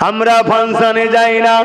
আমরা ফাংশনে যাই না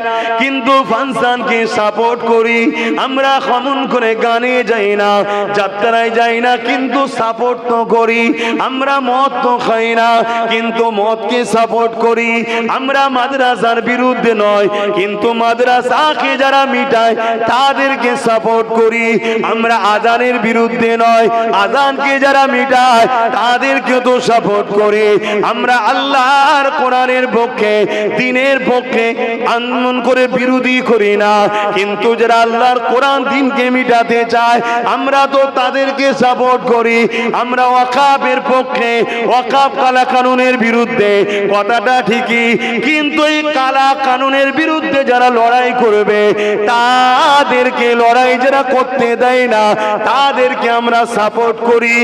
কিন্তু ফাংশনকে সাপোর্ট করি। আমরা খমন করে গানে যাই না, যাত্রায় যাই না কিন্তু সাপোর্ট তো করি। আমরা মদ তো খাই না কিন্তু মদকে সাপোর্ট করি। আমরা মাদ্রাসার বিরুদ্ধে নয় কিন্তু মাদ্রাসাকে যারা মিটায় তাদেরকে সাপোর্ট করি। আমরা আজানের বিরুদ্ধে নয়, আজানকে যারা মিটায় তাদেরকে তো সাপোর্ট করি। আমরা আল্লাহর কোরআনের পক্ষে, দিনের পক্ষে আন্দোলন করে বিরোধী করি না, কিন্তু যারা আল্লাহর কোরআন দিনকে মিটাতে চায় আমরা তো তাদেরকে সাপোর্ট করি। আমরা ওয়াকাফের পক্ষে, ওয়াকাফ কালা কানুনের বিরুদ্ধে, কথাটা ঠিকই, কিন্তু এই কালা কানুনের বিরুদ্ধে যারা লড়াই করবে তাদেরকে লড়াই যারা করতে দেয় না তাদেরকে আমরা সাপোর্ট করি।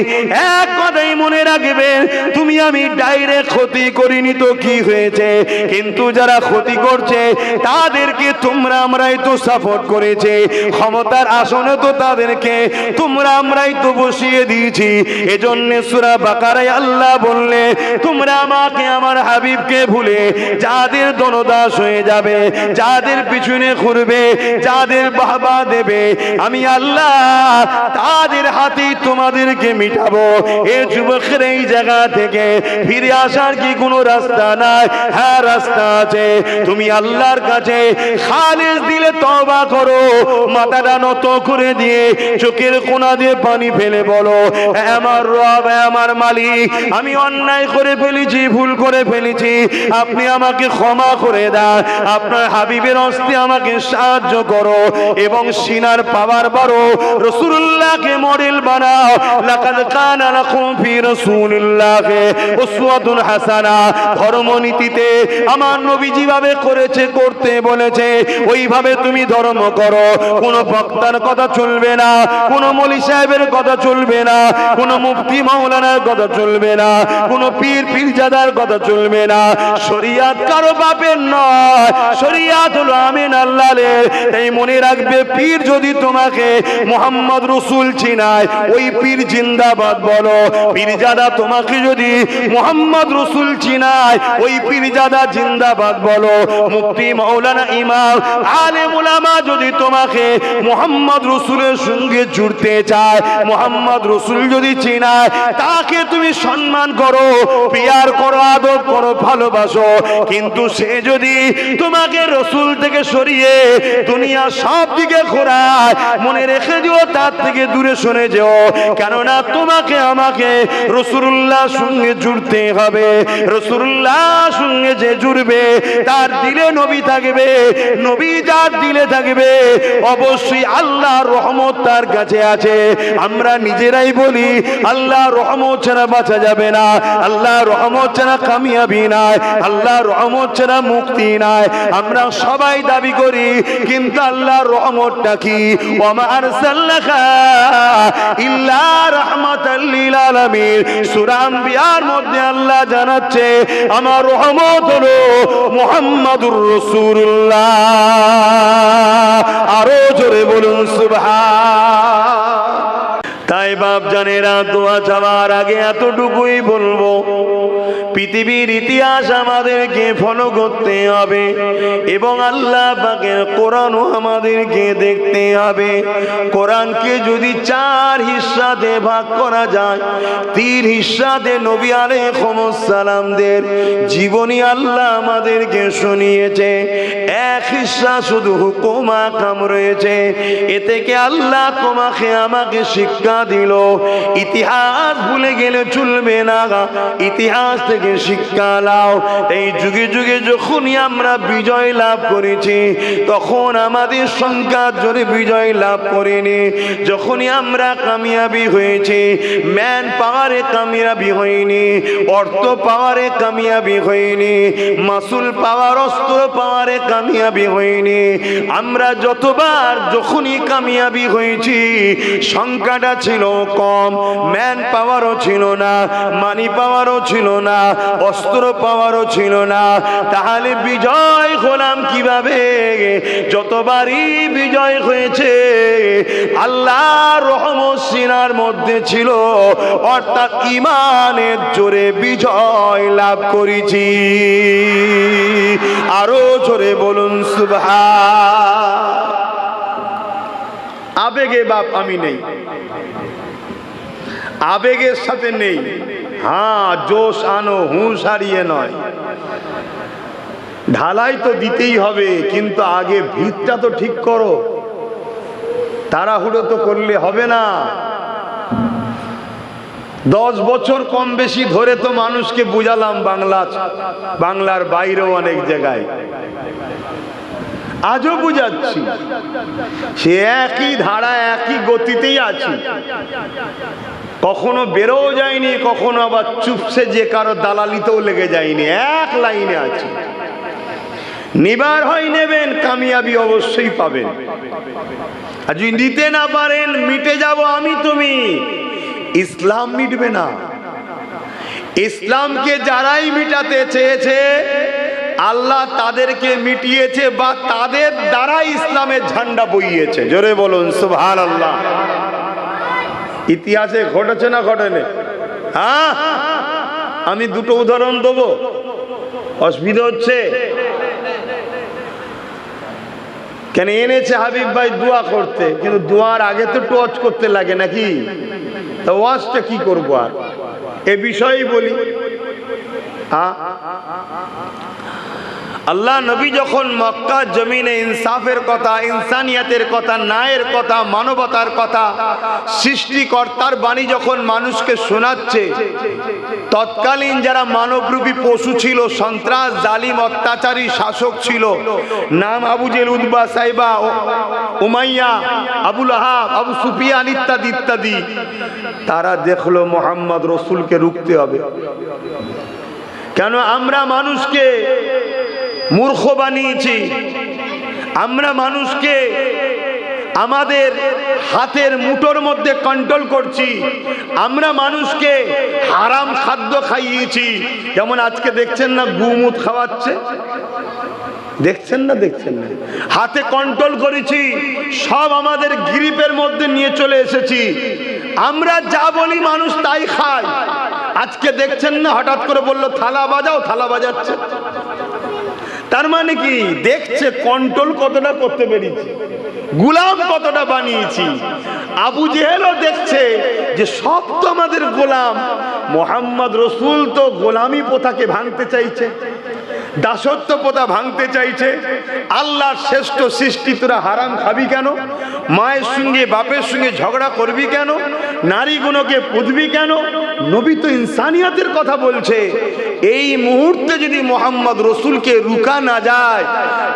এক কথাই মনে রাখবেন, তুমি আমি ডাইরেক্ট ক্ষতি করিনি তো কি হয়েছে, কিন্তু যারা ক্ষতি করছে তাদেরকে তোমরা আমরাই তো সাপোর্ট করেছে। ক্ষমতার আসনে তো তাদেরকে তোমরা আমরাই তো বসিয়ে দিয়েছি। এজন্য সূরা বাকারায় আল্লাহ বললে, তোমরা আমাকে আমার হাবিবকে ভুলে যাদের দনদাস হয়ে যাবে, যাদের পিছনে ঘুরবে, যাদের বাহবা দেবে, আমি আল্লাহ তাদের হাতেই তোমাদেরকে মিটাবো। এ যুবকের এই জায়গা থেকে ফিরে আসার কি কোনো রাস্তা নাই? হ্যাঁ রাস্তা আছে। তুমি আল্লাহর কাছে খালিস দিলে তওবা করো, মাথাটা নত করে দিয়ে চোখের কোনা দিয়ে পানি ফেলে বলো, আমার রব, আমার মালিক, আমি অন্যায় করে ফেলেছি, ভুল করে ফেলেছি, আপনি আমাকে ক্ষমা করে দেন, আপনার হাবিবের হস্তে আমাকে সাহায্য করো। এবং সিনার পাওয়ার বড় রাসূলুল্লাহকে মডেল বানাও। লাকাদ কানা লাকুম ফি রাসূলিল্লাহি উসওয়াতুন হাসানা। ধর্মনীতিতে আমার নবী যেভাবে করেছে, করতে বলেছে, ওইভাবে তুমি ধর্ম করো। কোন বক্তার কথা চলবে না, কোন মৌলী সাহেবের কথা চলবে না, কোন মুফতি মাওলানার কথা চলবে না, কোন পীর পীরজাদার কথা চলবে না। শরিয়াত কারো বাপের নয়, শরিয়াত হলো আমিন আল্লাহর। তাই মনে রাখবে, পীর যদি তোমাকে মুহাম্মদ রাসূল চিনায়, ওই পীর জিন্দাবাদ বলো। পীরজাদা তোমাকে যদি মুহাম্মদ রাসূল চিনায়, ওই পীরজাদা জিন্দাবাদ বলো। মুফতি মাওলানা ইমাম আলেম উলামা যদি তোমাকে মুহাম্মদ রাসূলের সঙ্গে জুড়তে চায়, মুহাম্মদ রাসূল যদি চিনায়, তাকে তুমি সম্মান করো, পিয়ার করো, আদব করো, ভালোবাসো। কিন্তু সে যদি তোমাকে রাসূল থেকে সরিয়ে দুনিয়া সব দিকে ঘোরায়, মনে রেখে দিও তার থেকে দূরে সরে যেও। কেননা তোমাকে আমাকে রাসূলুল্লাহর সঙ্গে জুড়তে হবে। রাসূলুল্লাহর সঙ্গে যে জুড়বে তার দিলে নবী থাকবে, নবী যার দিলে থাকবে অবশ্যই আল্লাহর রহমত তার কাছে আছে। আমরা নিজেরাই বলি আল্লাহর রহমত ছাড়া বাঁচা যাবে না, আল্লাহর রহমত ছাড়া কামিয়াবি নাই, আল্লাহর রহমত ছাড়া মুক্তি নাই। আমরা সবাই দাবি করি, কিন্তু আল্লাহর রহমতটা কি? ওয়া আরসালনাকা ইল্লা রাহমাতাল লিল আলামিন। সূরা আম্বিয়ার মধ্যে আল্লাহ জানাচ্ছে, আমার রহমত হলো মুহাম্মাদুর রাসূলুল্লাহ। আরো জোরে বলুন সুবহান। তাই বাপ জানেরা, দোয়া চাওয়ার আগে এতটুকুই বলবো, পৃথিবীর ইতিহাস আমাদেরকে ফলো করতে হবে এবং আল্লাহ পাকের কোরআনও আমাদেরকে দেখতে হবে। কোরআনকে যদি 4 হিস্সাতে ভাগ করা যায়, 3 হিস্সাতে নবী আলাইহিস সালামদের জীবনী আল্লাহ আমাদেরকে শুনিয়েছে, 1 হিস্সা শুধু হুকুম আহকাম রয়েছে। এ থেকে আল্লাহ তোমাকে আমাকে শিক্ষা দিল, ইতিহাস ভুলে গেলে চলবে না, ইতিহাস থেকে শিক্ষা নাও। এই যুগে যুগে যখনই আমরা বিজয় লাভ করেছি, তখন আমাদের সংখ্যার জোরে বিজয় লাভ করিনি। যখনই আমরা কামিয়াবি হয়েছি, ম্যান পাওয়ারে কামিয়াবি হয়নি, অর্থ পাওয়ারে কামিয়াবি হয়নি, মাসুল পাওয়ার, অস্ত্র পাওয়ারে কামিয়াবি হয়নি। আমরা যতবার যখনই কামিয়াবি হয়েছি, সংখ্যাটা ছিল কম, ম্যান পাওয়ারও ছিল না, মানি পাওয়ারও ছিল না, অস্ত্র পাওয়ারও ছিল না। তাহলে বিজয় হলাম কিভাবে? যতবারই বিজয় হয়েছে আল্লাহর রহমত সিনার মধ্যে ছিল, অর্থাৎ ঈমানের জোরে বিজয় লাভ করেছি। আরো জোরে বলুন সুবহান। আবেগে বাপ আমি নেই, আবেগের সাথে নেই। হ্যাঁ, জোশ আনো, হুঁশ হারিয়ে নয়। ঢালাই তো দিতেই হবে, কিন্তু আগে ভিতটা তো ঠিক করো। তাড়াহুড়ো তো করলে হবে না। 10 বছর কম বেশি ধরে তো মানুষকে বুঝালাম, বাংলার বাইরেও অনেক জায়গায় আজও বুঝাচ্ছি, সে একই ধারা একই গতিতেই আছি। কখনো বেরোও যায়নি, কখনো আবার চুপসে যে কারো দালালিতেও লেগে যায়নি, এক লাইনে আছি। নিবার হয় নেবেন, কামিয়াবি অবশ্যই পাবেন। আর যদি নিতে না পারেন, মিটে যাব আমি তুমি, ইসলাম মিটবে না। ইসলামকে যারাই মিটাতে চেয়েছে আল্লাহ তাদেরকে মিটিয়েছে, বা তাদের দ্বারা ইসলামের ঝান্ডা বইয়েছে। জোরে বলুন সুবহানাল্লাহ। ইতিহাসে ঘটেছে না ঘটেনি? হ্যাঁ, আমি দুটো উদাহরণ দেবো, অসুবিধা হচ্ছে কেন? এনেছে হাবিব ভাই দোয়া করতে, কিন্তু দোয়ার আগে তো একটু ওয়াজ করতে লাগে নাকি? তা ওয়াজটা কি করবো আর, এ বিষয়েই বলি। আল্লাহ নবী যখন মক্কা জমিনে ইনসাফের কথা, ইনসানিয়াতের কথা, ন্যায়ের কথা, মানবতার কথা, সৃষ্টিকর্তার বাণী যখন মানুষকে শোনাচ্ছে, তৎকালীন যারা মানবরূপী পশু ছিল, সন্ত্রাস, জালিম, অত্যাচারী শাসক ছিল, নাম Abu Jahl, Utba, Shaiba, Umayya, Abu Lahab, Abu Sufian ইত্যাদি ইত্যাদি, তারা দেখলো মুহাম্মদ রসুলকে রুখতে হবে। কেন? আমরা মানুষকে মূর্খ বানিয়েছি, আমরা মানুষকে আমাদের হাতের মুঠোর মধ্যে কন্ট্রোল করছি, আমরা মানুষকে হারাম খাদ্য খাইয়েছি। যেমন আজকে দেখছেন না গুমুত খাওয়াচ্ছে, দেখছেন না? দেখছেন না? হাতে কন্ট্রোল করেছি, সব আমাদের গ্রিপের মধ্যে নিয়ে চলে এসেছি। আমরা যা বলি মানুষ তাই খায়। আজকে দেখছেন না হঠাৎ করে বললো থালা বাজাও, থালা বাজাচ্ছে। তার মানে কি? দেখছে কন্ট্রোল কতটা করতে পেরেছি, গোলাম কতটা বানিয়েছি। আবু জেহেলও দেখছে যে সব তো আমাদের গোলাম, মোহাম্মদ রসুল তো গোলামি প্রথাকে ভাঙতে চাইছে, দাসত্ব প্রথা ভাঙতে চাইছে। আল্লাহর শ্রেষ্ঠ সৃষ্টি, তোরা হারাম খাবি কেন? মায়ের সঙ্গে বাপের সঙ্গে ঝগড়া করবি কেন? নারীগুলোকে পুঁতবি কেন? নবী তো ইনসানিয়াতের কথা বলছে। এই মুহূর্তে যদি মোহাম্মদ রসুলকে রুকা না যায়,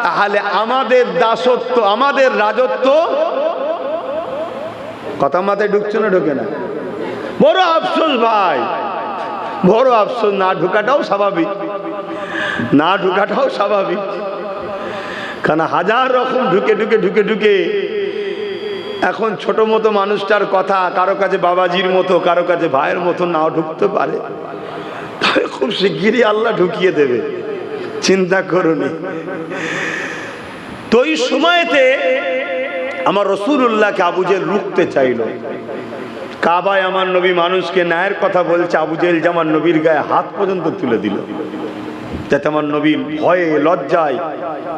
তাহলে আমাদের দাসত্ব, আমাদের রাজত্ব, কথা মাথায় ঢুকছে না? ঢোকে না? বড় আফসোস ভাই, বড় আফসোস। না ঢুকাটাও স্বাভাবিক, না ঢুকাটাও স্বাভাবিক। কারণ হাজার রকম ঢুকে ঢুকে ঢুকে ঢুকে এখন ছোট মতো মানুষটার কথা কারো কাছে বাবাজির মতো, কারো কাছে ভাইয়ের মতো নাও ঢুকতে পারে, তবে খুব শিগগিরই আল্লাহ ঢুকিয়ে দেবে, চিন্তা করুনি। তো এই সময়তে আমার রাসূলুল্লাহকে আবু জেহেল রুখতে চাইল। কাবায় আমার নবী মানুষকে ন্যায়ের কথা বলছে, আবু জেহেল আমার নবীর গায়ে হাত পর্যন্ত তুলে দিল, যাতে আমার নবীর ভয়ে লজ্জায়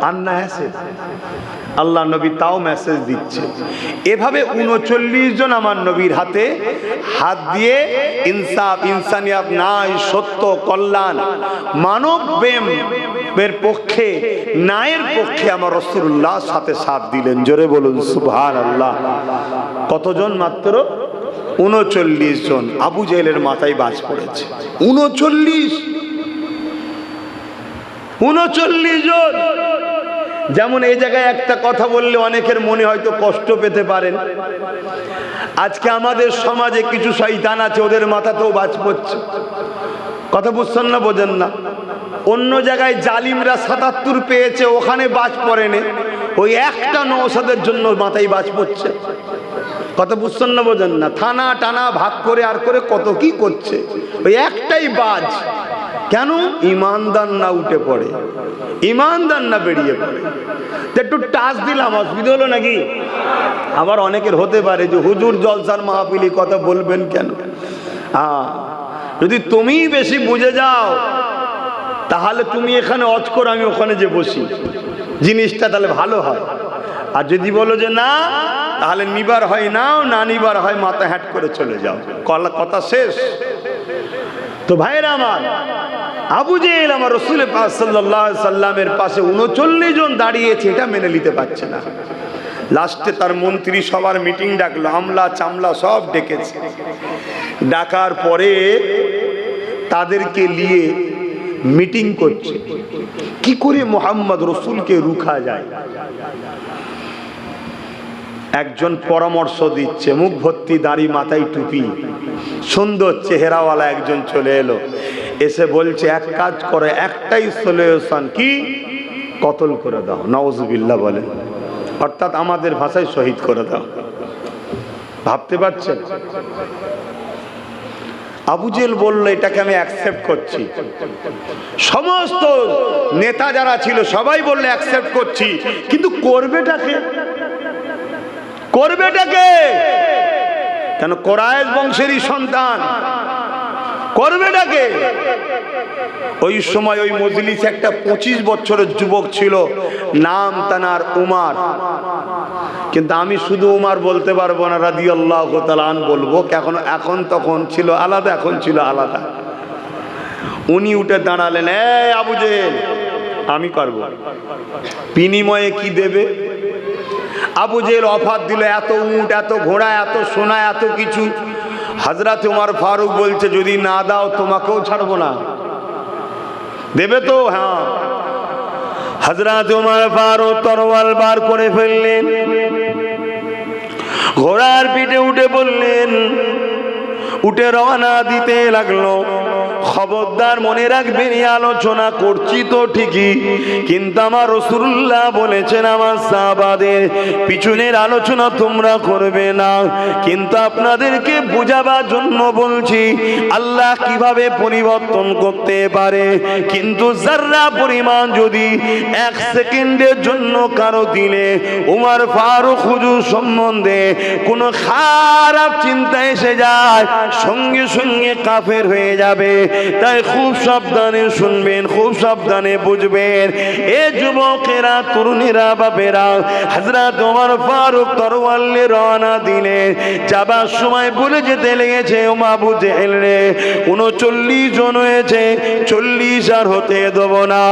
আর না আসে। আল্লাহ নবী তাও মেসেজ দিচ্ছে। এভাবে 39 জন আমার নবীর হাতে হাত দিয়ে ইনসাফ, ইনসানিয়াত, ন্যায়, সত্য, কল্যাণ, মানব প্রেমের পক্ষে, ন্যায়ের পক্ষে আমার রাসূলুল্লাহ সাথে সাথ দিলেন। জোরে বলুন সুবহানাল্লাহ। কতজন? মাত্র 39 জন। আবু জেহেলের মাথায় বাজ পড়েছে। 39 জন। যেমন এই জায়গায় একটা কথা বললে অনেকের মনে হয়তো কষ্ট পেতে পারেন। আজকে আমাদের সমাজে কিছু শয়তান আছে, ওদের মাথাতেও বাজ পড়ছে। কথা বুঝছেন না? বোঝেন না? অন্য জায়গায় জালিমরা 77 পেয়েছে, ওখানে বাজ পড়েনি, ওই একটা নওশাদের জন্য মাথায় বাজ পড়ছে। কথা বুঝছেন না, বোঝেন না? থানা টানা ভাগ করে আর করে কত কি করছে, ওই একটাই বাজ। কেন? ইমানদার না উঠে পড়ে, ইমানদার না বেরিয়ে পড়ে। একটু টাচ দিলাম, অসুবিধা হলো নাকি? আবার অনেকের হতে পারে যে হুজুর জলসার মাহফিলি কথা বলবেন কেন? যদি তুমি বেশি বুঝে যাও তাহলে তুমি এখানে অজ করো, আমি ওখানে যে বসি, জিনিসটা তাহলে ভালো হয়। আর যদি বলো যে না, তাহলে নিবার হয় নাও, না নিবার হয় মাথা হ্যাট করে চলে যাও, কথা শেষ। তো ভাইরা আমার, আবু জেহেল আমার রাসূল পাক সাল্লাল্লাহু আলাইহি সাল্লামের পাশে 39 জন দাঁড়িয়েছে, এটা মেনে নিতে পারছে না। লাস্টে তার মন্ত্রী সবার মিটিং ডাকলো, আমলা চামলা সব ডেকেছে। ডাকার পরে তাদেরকে নিয়ে মিটিং করছে, কি করে মোহাম্মদ রসুলকে রুখা যায়। একজন পরামর্শ দিচ্ছে, মুখ ভর্তি দাড়ি, মাথায় টুপি, সুন্দর চেহারাওয়ালা একজন চলে এলো, এসে বলছে এক কাজ করে, একটাই সলিউশন, কি? কতল করে দাও। নাউজুবিল্লাহ বলে, অর্থাৎ আমাদের ভাষায় শহীদ করে দাও। ভাবতে পারছেন? আবু জেহেল বলল এটাকে আমি অ্যাকসেপ্ট করছি। সমস্ত নেতা যারা ছিল সবাই বললে অ্যাকসেপ্ট করছি, কিন্তু করবেটাকে? করবেটাকে? কেন? কোরাইশ বংশেরই সন্তান, করবেটাকে? ওই সময় ওই মজলিসে একটা 25 বছরের যুবক ছিল, নাম তানার উমার। কিন্তু আমি শুধু উমার বলতে পারবো না, রাদিয়াল্লাহু তাআলা আন বলবো, এখন তখন ছিল আলাদা, এখন ছিল আলাদা। উনি উঠে দাঁড়ালেন, এই আবু জেহেল, আমি করবো। বিনিময়ে কি দেবে? আবু জেহেল অফার দিল, এত উট, এত ঘোড়া, এত সোনা, এত কিছু। হযরত উমর ফারুক বলছে যদি না দাও তোমাকেও ছাড়বো না। দেবে তো? হ্যাঁ। হযরত উমর ফারুক তরোয়াল বার করে ফেললেন, ঘোড়ার পিঠে উঠে বললেন, উঠে রওনা দিতে লাগলো। খবরদার মনে রাখবেন, এই আলোচনা করছি তো ঠিকই, কিন্তু আমার রাসূলুল্লাহ বলেছেন আমার সাহাবাদের পিছনের আলোচনা তোমরা করবে না। কিন্তু আপনাদেরকে বোঝাবার জন্য বলছি, আল্লাহ কিভাবে পরিবর্তন করতে পারে। কিন্তু যারা পরিমাণ যদি 1 সেকেন্ডের জন্য কারো দিলে উমর ফারুক হুজুর সম্বন্ধে কোনো খারাপ চিন্তা এসে যায়, সঙ্গে সঙ্গে কাফের হয়ে যাবে। তাই খুব সাবধানে শুনবেন, খুব সাবধানে বুঝবেন। এ যুবকেরা, তরুণীরা, বাপেরা, হযরত ওমর ফারুক তরোয়াল নিয়ে রওনা দিলেন। যাবার সময় বলে যেতে লেগেছে, ও আবু জেহেল রে, 39 জন হয়েছে, 40 আর হতে দেব না।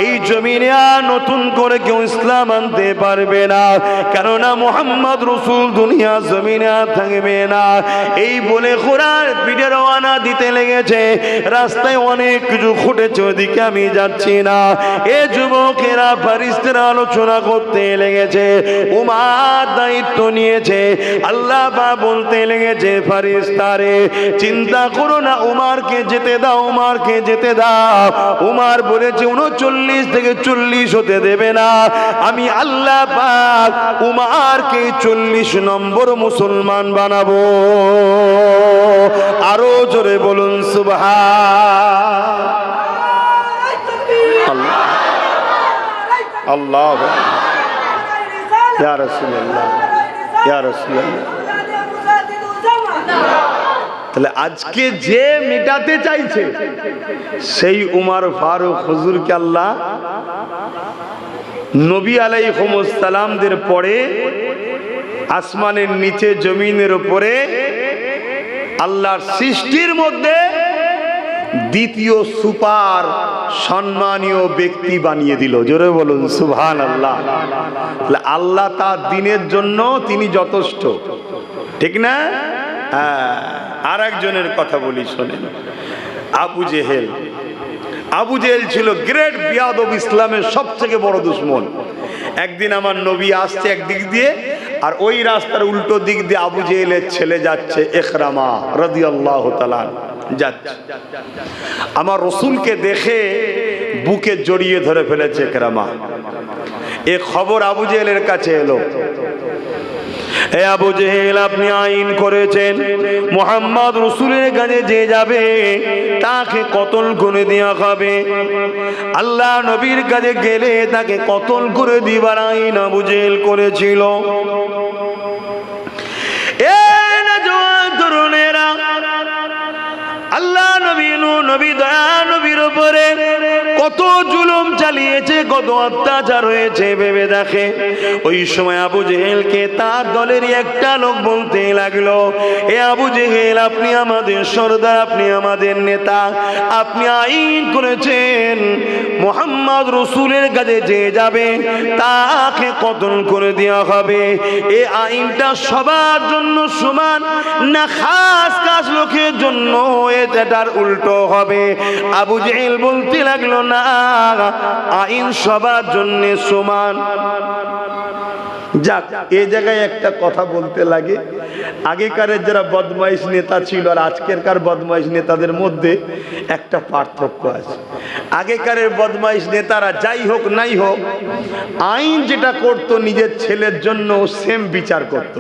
এই জমিনে আর নতুন করে কেউ ইসলাম আনতে পারবে না, কেননা মুহাম্মদ রাসূল দুনিয়া জমিনে আর থাকবে না। এই বলে ঘোড়ার পিঠে রওনা দিতে লেগেছে। রাস্তায় অনেক কিছু ঘটেছে, ওদিকে আমি যাচ্ছি না। এ যুবকেরা, ফেরেশতারা আলোচনা করতে লেগেছে। উমার দায়িত্ব নিয়েছে। আল্লাহ পাক বলতে লেগেছে, ফেরেশতারে চিন্তা করো না, উমারকে যেতে দাও, উমারকে যেতে দাও। উমার বলেছে 39 থেকে 40 হতে দেবে না। আমি আল্লাহ পাক উমারকে 40 নম্বর মুসলমান বানাবো। আরো জোরে বলুন সুবহান আল্লাহ। ইয়া রাসূলুল্লাহ, ইয়া রাসূলুল্লাহ। তাহলে আজকে যে মেটাতে চাইছে সেই উমর ফারুক হুজুরকে আল্লাহ নবী আলাইহিস সালামদের পরে আসমানের নিচে, জমিনের উপরে, আল্লাহর সৃষ্টির মধ্যে দ্বিতীয় সুপার সম্মানীয় ব্যক্তি বানিয়ে দিল। জোরে বলুন সুবহানাল্লাহ। আল্লাহ তার দিনের জন্য তিনি যথেষ্ট, ঠিক না? আর একজনের কথা বলি শোনেন, আবু জেহেল। আবু জেহেল ছিল গ্রেট বিয়াদব, ইসলামের সবথেকে বড় দুশমন। একদিন আমার নবী আসছে একদিক দিয়ে, আর ওই রাস্তার উল্টো দিক দিয়ে আবু জেহেলের ছেলে যাচ্ছে, ইকরামা রাদিয়াল্লাহু তাআলা যাচ্ছে। আমার রাসূলকে দেখে বুকে জড়িয়ে ধরে ফেলেছে ইকরামা। এই খবর আবু জেহেলের কাছে এলো। হে আবু জেহেল, আপনি আইন করেছেন মুহাম্মদ রাসূলের কাছে যে যাবে তাকে কতল করে দেওয়া হবে। আল্লাহ নবীর কাছে গেলে তাকে কতল করে দিবার আইন আবু জেহেল করেছিল। তরুণেরা, আল্লাহ নবী দয়া নবীর উপরে কত জুলুম চালিয়েছে, কত অত্যাচার হয়েছে ভেবে দেখে। ওই সময় আবু জেহেলকে তার দলেরই একটা লোক বলতে লাগলো, এ আবু জেহেল, আপনি আমাদের সর্দার, আপনি আমাদের নেতা, আপনি আইন করেছেন মুহাম্মদ রাসূলের কাছে যে যাবে তাকে কতল করে দেওয়া হবে। এই আইনটা সবার জন্য সমান না খাস খাস লোকের জন্য এটার উল্টো হবে? আবু জেহেল বলতে লাগলো, না, আইন সবার জন্য সমান। যাক, এই জায়গায় একটা কথা বলতে লাগে, আগেকারের যারা বদমাইশ নেতা ছিল আর আজকেরকার বদমাইশ নেতাদের মধ্যে একটা পার্থক্য আছে। আগেকারের বদমাইশ নেতারা যাই হোক নাই হোক আইন যেটা করত নিজের ছেলের জন্য সেম বিচার করত।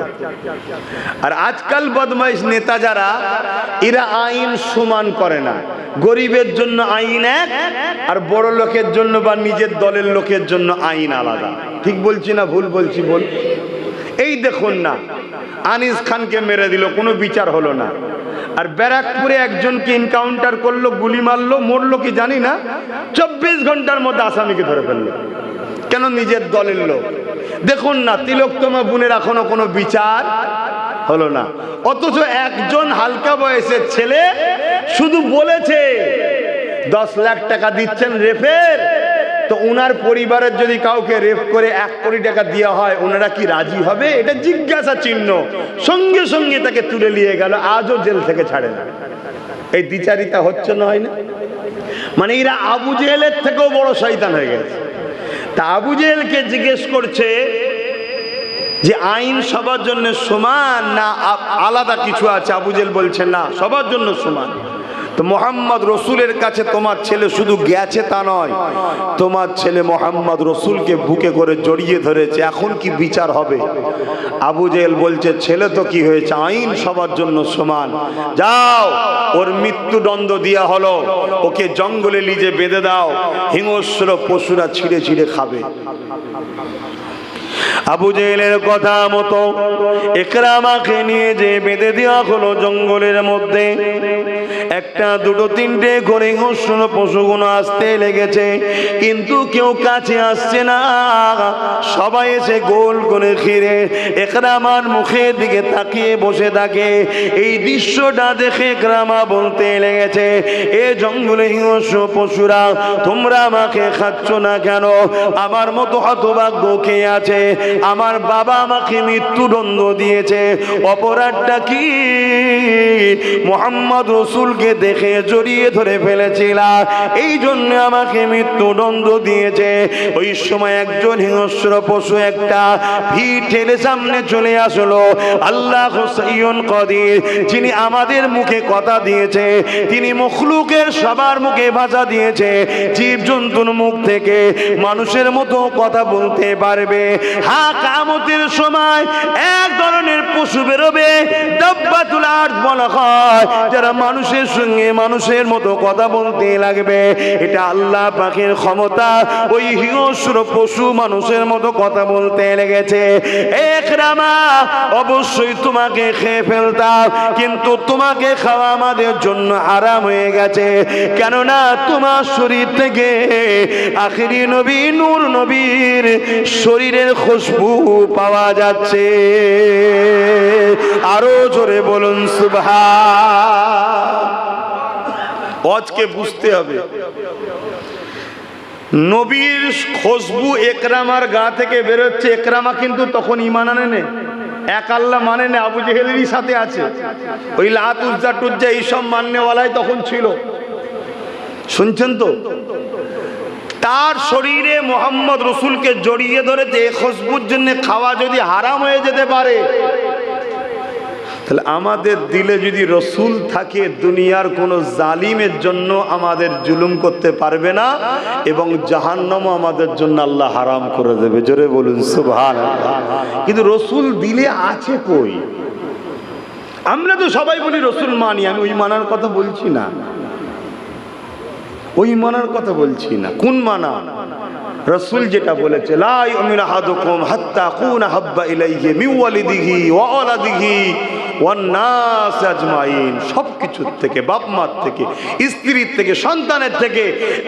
আর আজকাল বদমাইশ নেতা যারা, এরা আইন সমান করে না। গরিবের জন্য আইন এক, আর বড় লোকের জন্য বা নিজের দলের লোকের জন্য আইন আলাদা। ঠিক বলছি না ভুল বলছি? বল। এই দেখুন না, আনিস খানকে মেরে দিল, কোনো বিচার হলো না। আর ব্যারাকপুরে একজনকে এনকাউন্টার করলো, গুলি মারলো, মরলো কি জানি না, 24 ঘন্টার মধ্যে আসামিকে ধরে ফেললো। কেন? নিজের দলের লোক। দেখুন না, তিলোত্তমা বোনের এখনো কোনো বিচার হলো না। অথচ একজন হালকা বয়সের ছেলে শুধু বলেছে 10 লাখ টাকা দিচ্ছেন রেফের, তো উনার পরিবারের যদি কাউকে রেপ করে 1 কোটি টাকা দেওয়া হয়, ওনারা কি রাজি হবে? এটা জিজ্ঞাসা চিহ্ন। সঙ্গে সঙ্গে তাকে তুলে নিয়ে গেল, আজও জেল থেকে ছাড়ে না। এই দ্বিচারিতা হচ্ছে না, হয় না? মানে এরা আবু জেহেলের থেকেও বড় শয়তান হয়ে গেছে। তা আবু জেহেলকে জিজ্ঞেস করছে যে আইন সবার জন্য সমান না আলাদা কিছু আছে? আবু জেহেল বলছে না, সবার জন্য সমান। তো মুহাম্মদ রাসূলের কাছে তোমার ছেলে শুধু গেছে তা নয়, তোমার ছেলে মুহাম্মদ রাসূলকে বুকে করে জড়িয়ে ধরেছে, এখন কি বিচার হবে? আবু জেহেল বলছে, ছেলে তো কি হয়েছে, আইন সবার জন্য সমান। যাও, ওর মৃত্যুদণ্ড দেওয়া হলো, ওকে জঙ্গলে লিজে বেঁধে দাও, হিংস্র পশুরা ছিঁড়ে ছিঁড়ে খাবে। আবু জেহেলের কথা মতো ইকরামাকে নিয়ে যে বেঁধে দেওয়া হলো জঙ্গলের মধ্যে। 1, 2, 3 করে হিংস্র পশুগুলো আসতে লেগেছে, কিন্তু কেউ কাছে আসছে না। সবাই এসে গোল করে ঘিরে ইকরামার মুখের দিকে তাকিয়ে বসে থাকে। এই দৃশ্যটা দেখে ইকরামা বলতে লেগেছে, এ জঙ্গলে হিংস্র পশুরা, তোমরা আমাকে খাচ্ছ না কেন? আমার মতো হতভাগ্য কে আছে? আমার বাবা আমাকে মৃত্যুদণ্ড দিয়েছে, অপরাধটা কি? মুহাম্মদ রাসূলকে দেখে জড়িয়ে ধরে ফেলেছিলাম, এই জন্য আমাকে মৃত্যুদণ্ড দিয়েছে। ওই সময় একজন হিংস্র পশু একটা ভিড় ঠেলে সামনে চলে আসলো। আল্লাহ হুসাইয়ুন কাদির, যিনি আমাদের মুখে কথা দিয়েছে, তিনি মখলুকের সবার মুখে ভাষা দিয়েছে, জীবজন্তুর মুখ থেকে মানুষের মতো কথা বলতে পারবে। হ্যাঁ, কিয়ামতের সময় এক ধরনের পশু বেরোবে, দাব্বাতুল আরদ বলা হয়, যারা মানুষের সঙ্গে মানুষের মতো কথা বলতে লাগবে। এটা আল্লাহ পাকের ক্ষমতা। ওই হিংস্র পশু মানুষের মতো কথা বলতে লেগেছে। ইকরামা, অবশ্যই তোমাকে খেয়ে ফেলতাম, কিন্তু তোমাকে খাওয়া আমাদের জন্য হারাম হয়ে গেছে, কেননা তোমার শরীর থেকে আখিরি নবী নূর নবীর শরীরের খুশবু পাওয়া যাচ্ছে। আরো জোরে বলুন সুবহান। আজকে বুঝতে হবে, নবীর খুশবু ইকরামার গা থেকে বেরোচ্ছে। ইকরামা কিন্তু তখন ঈমান আনে না, এক আল্লাহ মানে না, আবু জেহেলেরই সাথে আছে। ওই লাত উজ্জা টুজ্জা এইসব মাননেওয়ালাই তখন ছিল। শুনছেন তো? তার শরীরে মুহাম্মদ রাসূলকে জড়িয়ে ধরেছে, খুশবুর জন্য খাওয়া যদি হারাম হয়ে যেতে পারে, তাহলে আমাদের দিলে যদি রসুল থাকে, দুনিয়ার কোনো জালিমের জন্য আমাদের জুলুম করতে পারবে না, এবং জাহান্নামও আমাদের জন্য আল্লাহ হারাম করে দেবে। জোরে বলুন সুবহানাল্লাহ। কিন্তু রসুল দিলে আছে কই? আমরা তো সবাই বলি রসুল মানি, আমি ওই মানার কথা বলছি না, ওই মানার কথা বলছি না। কোন মানা? রসুল যেটা বলেছে, লা ইউমিনু আহাদুকুম হাত্তা আকুনা হাব্বা ইলাইহি মিন ওয়ালিদিহি ওয়া ওয়ালাদিহি ওয়ান নাস আজমাইন। সব কিছুর থেকে, বাপ মার থেকে, স্ত্রীর থেকে, সন্তানের থেকে,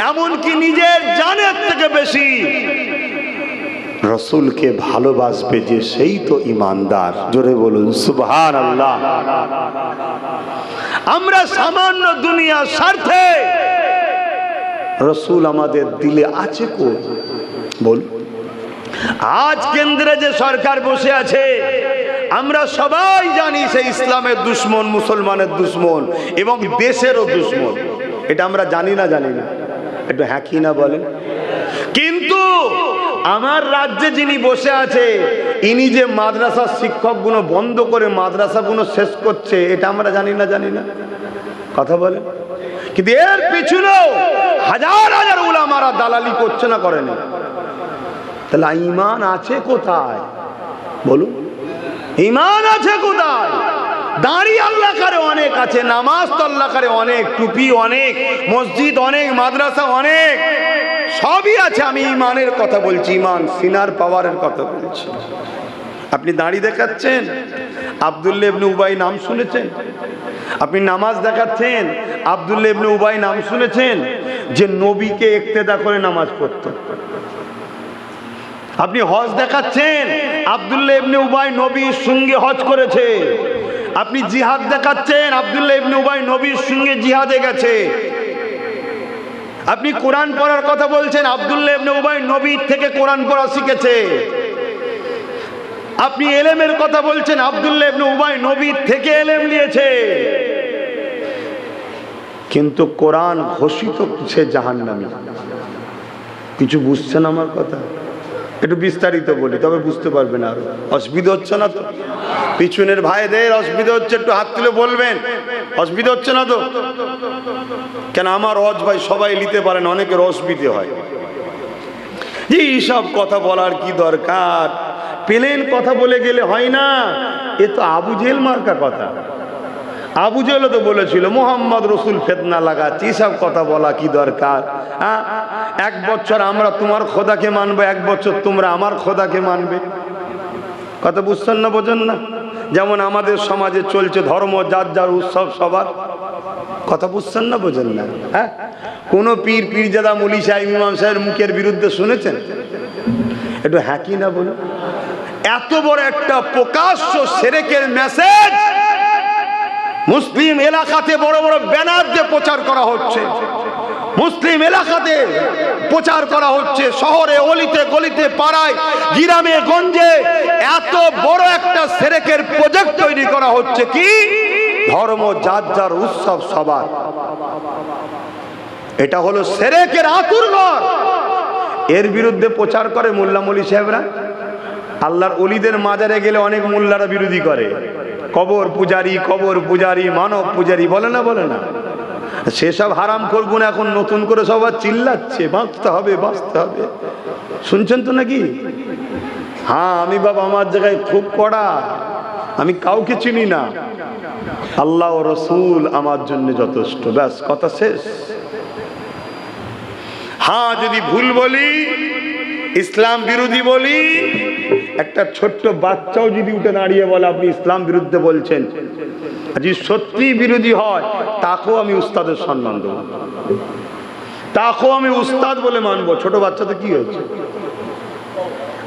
এমনকি নিজের জানের থেকে বেশি রসুলকে ভালোবাসবে যে, সেই তো ঈমানদার। জোরে বলুন সুবহানাল্লাহ। আমরা সামান্য দুনিয়ার স্বার্থে রসুল আমাদের দিলে আছে কো? বল। আজ কেন্দ্রে যে সরকার বসে আছে, আমরা সবাই জানি সে ইসলামের দুশ্মন, মুসলমানের দুশ্মন এবং দেশেরও দুশ্মন। এটা আমরা জানি না? জানি না? একটু হ্যাঁ কি না বলেন। কিন্তু আমার রাজ্যে যিনি বসে আছে, ইনি যে মাদ্রাসার শিক্ষকগুলো বন্ধ করে মাদ্রাসাগুলো শেষ করছে, এটা আমরা জানি না? জানি না? কথা বলেন। কিন্তু এর পিছনেও হাজার হাজার উলামারা দালালি করছে না, করেনি? তাহলে ঈমান আছে কোথায়? বলুন, ঈমান আছে কোথায়? দাড়ি আল্লাহ কারে অনেক আছে, নামাজ তো আল্লাহ কারে অনেক, টুপি অনেক, মসজিদ অনেক, মাদ্রাসা অনেক, সবই আছে। আমি ঈমানের কথা বলছি, ঈমান সিনার পাওয়ারের কথা বলছি। আপনি দাড়ি দেখাচ্ছেন, আব্দুল্লাহ ইবনে উবাই নাম শুনেছেন? আপনি নামাজ দেখাচ্ছেন, আব্দুল্লাহ ইবনে উবাই নাম শুনেছেন? যে নবীকে ইক্তেদা করে নামাজ পড়তো। আপনি হজ দেখাচ্ছেন, আব্দুল্লাহ ইবনে উবাই নবীর সঙ্গে হজ করেছে। আপনি জিহাদ দেখাচ্ছেন, আব্দুল্লাহ ইবনে উবাই নবীর সঙ্গে জিহাদে গেছে। আপনি কোরআন পড়ার কথা বলছেন, আব্দুল্লাহ ইবনে উবাই নবীর থেকে কোরআন পড়া শিখেছে। আপনি এলেমের কথা বলছেন, আব্দুল্লাহ ইবনে উবাই নবীর থেকে এলেম নিয়েছে। কিন্তু কোরআন ঘোষিত সে জাহান্নামী। কিছু বুঝছেন আমার কথা? একটু বিস্তারিত বলি, তবে বুঝতে পারবেন। আর অসুবিধা হচ্ছে না তো? পিছনের ভাইদের অসুবিধা হচ্ছে, একটু হাত তুলে বলবেন। অসুবিধা হচ্ছে না তো? কেন আমার হজ ভাই সবাই নিতে পারেন, অনেকের অসুবিধে হয়। যে এইসব কথা বলার কি দরকার? প্লেন কথা বলে গেলে হয় না। এ তো আবু জেহেল মার্কা কথা। আবু জেহেল তো বলেছিল মোহাম্মদ রসুল ফিতনা লাগাচ্ছে, এসব কথা বলা কি দরকার? হ্যাঁ, 1 বছর আমরা তোমার খোদাকে মানবো, 1 বছর তোমরা আমার খোদাকে মানবে। কথা বুঝছেন না? বোঝেন না? যেমন আমাদের সমাজে চলছে ধর্ম যার যার উৎসব সবার। কথা বুঝছেন না? বোঝেন না? হ্যাঁ, কোন পীর পীরজাদা মুলি সাহেব ইমাম সাহেবের মুখের বিরুদ্ধে শুনেছেন? একটু হ্যাঁ কি না বলুন। এত বড় একটা প্রকাশ্য শিরকের মেসেজ মুসলিম এলাকাতে বড় বড় ব্যানার দিয়ে প্রচার করা হচ্ছে, মুসলিম এলাকাতে প্রচার করা হচ্ছে, শহরে অলিতে গলিতে পাড়ায় গ্রামে গঞ্জে এত বড় একটা শিরকের প্রজেক্ট তৈরি করা হচ্ছে। কি ধর্ম যার যার উৎসব সবার। এটা হলো শিরকের আতুরঘর। এর বিরুদ্ধে প্রচার করে মোল্লা মৌলী সাহেবরা। আল্লাহর ওলিদের মাজারে গেলে অনেক মোল্লারা বিরোধী করে। কবর পূজারি, মানব পূজারি বলে না? বলে না? সেসব হারাম করবো না। এখন নতুন করে সবার চিল্লাচ্ছে বাঁচতে হবে, বাঁচতে হবে। শুনছেন তো নাকি? হ্যাঁ, আমি বাবা আমার জায়গায় খুব কড়া, আমি কাউকে চিনি না, আল্লাহ ও রসুল আমার জন্য যথেষ্ট, ব্যাস কথা শেষ। হ্যাঁ, যদি ভুল বলি, ইসলাম বিরোধী বলি, একটা ছোট্ট বাচ্চাও যদি উঠে দাঁড়িয়ে বলে আপনি ইসলাম বিরুদ্ধে বলছেন, যদি সত্যি বিরোধী হয়, তাকেও আমি উস্তাদের সম্মান দেবো, তাকেও আমি উস্তাদ বলে মানবো। ছোট বাচ্চাতে কি হয়েছে?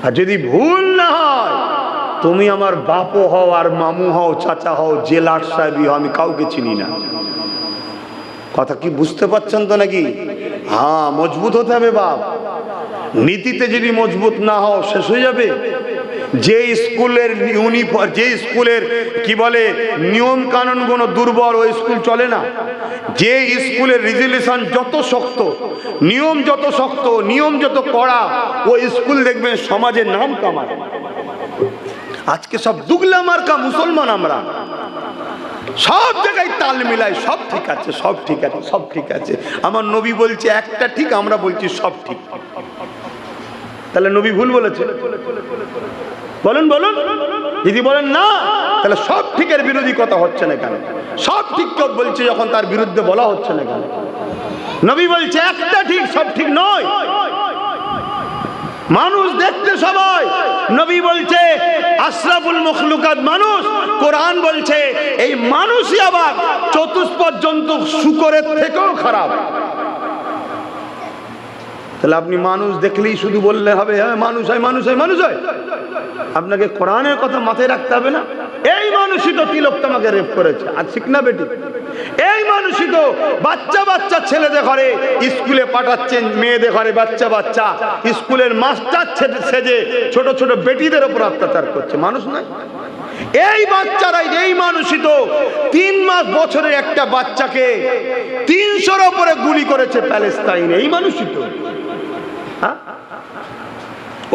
আর যদি ভুল না হয়, তুমি আমার বাপও হও আর মামু হও, চাচা হও, জেলার সাহেবই হও, আমি কাউকে চিনি না। কথা কি বুঝতে পারছেন তো নাকি? হ্যাঁ, মজবুত হতে হবে বাপ। নীতিতে যদি মজবুত না হও, শেষ হয়ে যাবে। যে স্কুলের ইউনিফর্ম, যে স্কুলের কি বলে নিয়ম কানুন গুলো দুর্বল, ওই স্কুল চলে না। যে স্কুলের রেজুলেশন যত শক্ত, নিয়ম যত শক্ত, নিয়ম যত কড়া, ওই স্কুল দেখবেন সমাজের নাম কামায়। আজকে সব দুগলা মার্কা মুসলমান, আমরা সব জায়গায় তাল মিলাই, সব ঠিক আছে, সব ঠিক আছে, সব ঠিক আছে। আমার নবী বলছে একটা ঠিক, আমরা বলছি সব ঠিক। তাহলে নবী ভুল বলেছে? বলুন বলুন। যদি বলেন না, তাহলে সব ঠিকের বিরোধী কথা হচ্ছে না কেন? সব ঠিক কেউ বলছে যখন তার বিরুদ্ধে বলা হচ্ছে না কেন? নবী বলছে একটা ঠিক, সব ঠিক নয়। মানুষ দেখতে সবাই, নবী বলছে আশরাফুল মখলুকাত মানুষ। কোরআন বলছে এই মানুষই আবার চতুষ্পদ জন্তু শূকরের থেকেও খারাপ। তাহলে আপনি মানুষ দেখলেই শুধু বললে হবে হ্যাঁ মানুষ হয়, মানুষ হয়, মানুষ হয়? আপনাকে কোরআনের কথা মাথায় রাখতে হবে না? এই মানুষই তো তিলক তোমাকে রেপ করেছে, আর ঠিক না বেটি? এই মানুষই তো বাচ্চা বাচ্চা ছেলেদের ঘরে স্কুলে পাঠাচ্ছেন, মেয়েদের ঘরে বাচ্চা বাচ্চা স্কুলের মাস্টার সেজে ছোট ছোট বেটিদের উপর অত্যাচার করছে। মানুষ নয়? এই বাচ্চারাই, এই মানুষই তো 3 মাস বছরের একটা বাচ্চাকে 300-র উপরে গুলি করেছে প্যালেস্তাইনে। এই মানুষই তো।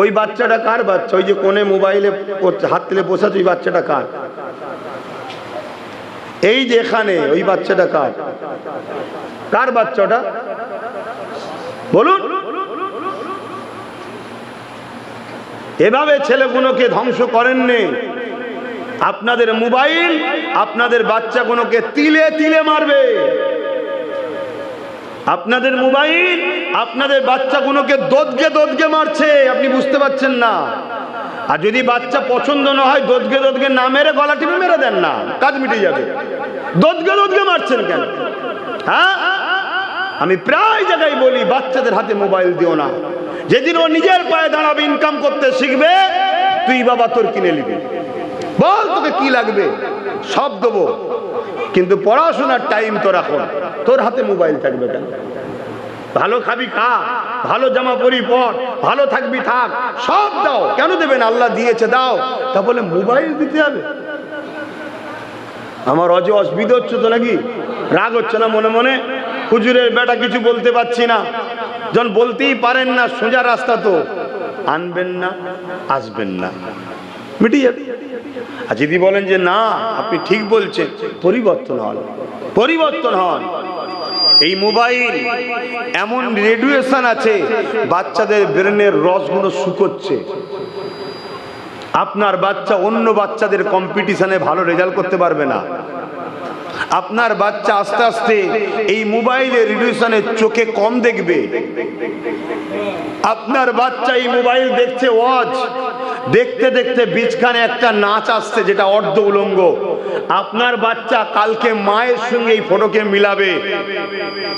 ওই বাচ্চাটা কার বাচ্চা? ওই যে কোণে মোবাইলে হাত তুলে বসাচ্ছে, ওই বাচ্চাটা কার? এই যে এখানে ওই বাচ্চাটা কার? কার বাচ্চাটা বলুন? এভাবে ছেলেগুলোকে ধ্বংস করেননি। আপনাদের মোবাইল আপনাদের বাচ্চাগুলোকে তিলে তিলে মারবে। আপনাদের মোবাইল আপনাদের বাচ্চাগুলোকে দোদগে দোদগে মারছে, আপনি বুঝতে পারছেন না। আর যদি বাচ্চা পছন্দ না হয় দোদগে দোদগে না মেরে গলা টিপে মেরে দেন না, কাজ মিটে যাবে। দোদগে দোদগে মারছেন কেন? হ্যাঁ, আমি প্রায় জায়গায় বলি বাচ্চাদের হাতে মোবাইল দিও না। যেদিন ও নিজের পায়ে দাঁড়াবে, ইনকাম করতে শিখবে, তুই বাবা তোর কিনে নিবি, বল তোকে কি লাগবে সব দেবো, কিন্তু পড়াশোনার টাইম তোর এখন, তোর হাতে মোবাইল থাকবে কেন? ভালো খাবি খা, ভালো জামা পরি পর, ভালো থাকবি থাক, সব দাও। কেন দেবেন? আল্লাহ দিয়েছে দাও। তা বলে মোবাইল দিতে হবে? আমার অসুবিধা হচ্ছে তো নাকি? রাগ হচ্ছে না মনে মনে? হুজুরের বেটা কিছু বলতে পারছি না, যখন বলতেই পারেন না, সোজা রাস্তা তো আনবেন না, আসবেন না, মিটে যাবে। আর যদি বলেন যে না আপনি ঠিক বলছেন, পরিবর্তন হন, পরিবর্তন হন। এই মোবাইল এমন রেডিয়েশন আছে, বাচ্চাদের ব্রেনের রসগুলো শুকোচ্ছে। আপনার বাচ্চা অন্য বাচ্চাদের কম্পিটিশনে ভালো রেজাল্ট করতে পারবে না। আপনার বাচ্চা আস্তে আস্তে এই মোবাইলের রেডিয়েশনে চোখে কম দেখবে। আপনার বাচ্চা এই মোবাইল দেখছে, ওয়াচ দেখতে দেখতে বীজখানে একটা নাচ আসছে যেটা অর্ধ উলঙ্গ। আপনার বাচ্চা কালকে মায়ের সঙ্গে এই ফটোকে মিলাবে।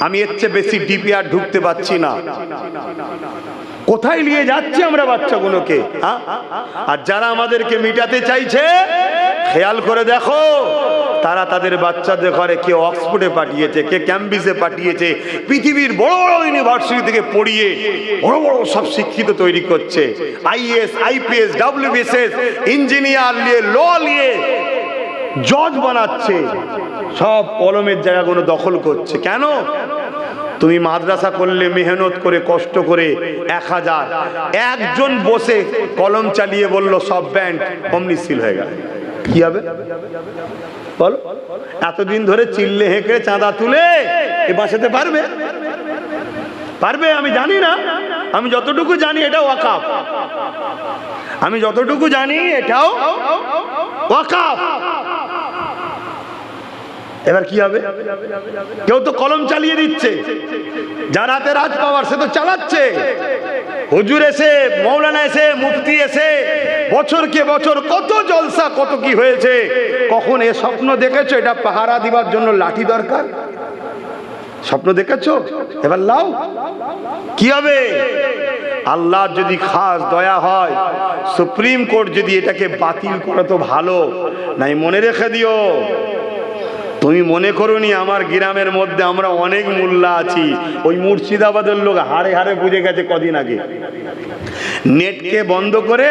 আমি এর চেয়ে বেশি ডিপি আর ঢুকতে পারছি না। কোথায় নিয়ে যাচ্ছি আমরা বাচ্চাগুলোকে? আর যারা আমাদেরকে মিটাতে চাইছে, খেয়াল করে দেখো, তারা তাদের বাচ্চাদের ঘরে কে অক্সফোর্ডে পাঠিয়েছে, কে ক্যাম্ব্রিজে পাঠিয়েছে, পৃথিবীর বড় বড় ইউনিভার্সিটি থেকে পড়িয়ে বড় বড় সব শিক্ষিত তৈরি করছে। আইএস, আইপিএস, ডব্লিউবিসিএস, ইঞ্জিনিয়ার নিয়ে, ল নিয়ে জজ বানাচ্ছে। সব কলমের জায়গাগুলো দখল করছে। কেন? তুমি মাদ্রাসা করলে মেহনত করে কষ্ট করে 1000, একজন বসে কলম চালিয়ে বলল সব ব্যান্ড, অমনি সিল হয়ে গেল। কি হবে বল? এতদিন ধরে চিল্লে হেঁকে চাঁদা তুলে এ বাঁচাতে পারবে? পারবে? আমি জানি না। আমি যতটুকু জানি এটা ওয়াকাফ। আমি যতটুকু জানি এটাও ওয়াকাফ। এবার কি হবে? কেউ তো কলম চালিয়ে দিচ্ছে, যার হাতে রাজ পাওয়ার সে তো চালাচ্ছে। হুজুর এসে, মৌলানা এসে, মুফতি এসে বছরকে বছর কত জলসা, কত কি হয়েছে। কখন এ স্বপ্ন দেখেছো এটা পাহারা দিবার জন্য লাঠি দরকার? স্বপ্ন দেখেছো? এবার লাও। কি হবে? আল্লাহ যদি খাস দয়া হয়, সুপ্রিম কোর্ট যদি এটাকে বাতিল করে তো ভালো, নাই মনে রেখে দিও। তুমি মনে করোনি আমার গ্রামের মধ্যে আমরা অনেক মোল্লা আছি। ওই মুর্শিদাবাদের লোক হাড়ে হাড়ে বুঝে গেছে কদিন আগে। নেটকে বন্ধ করে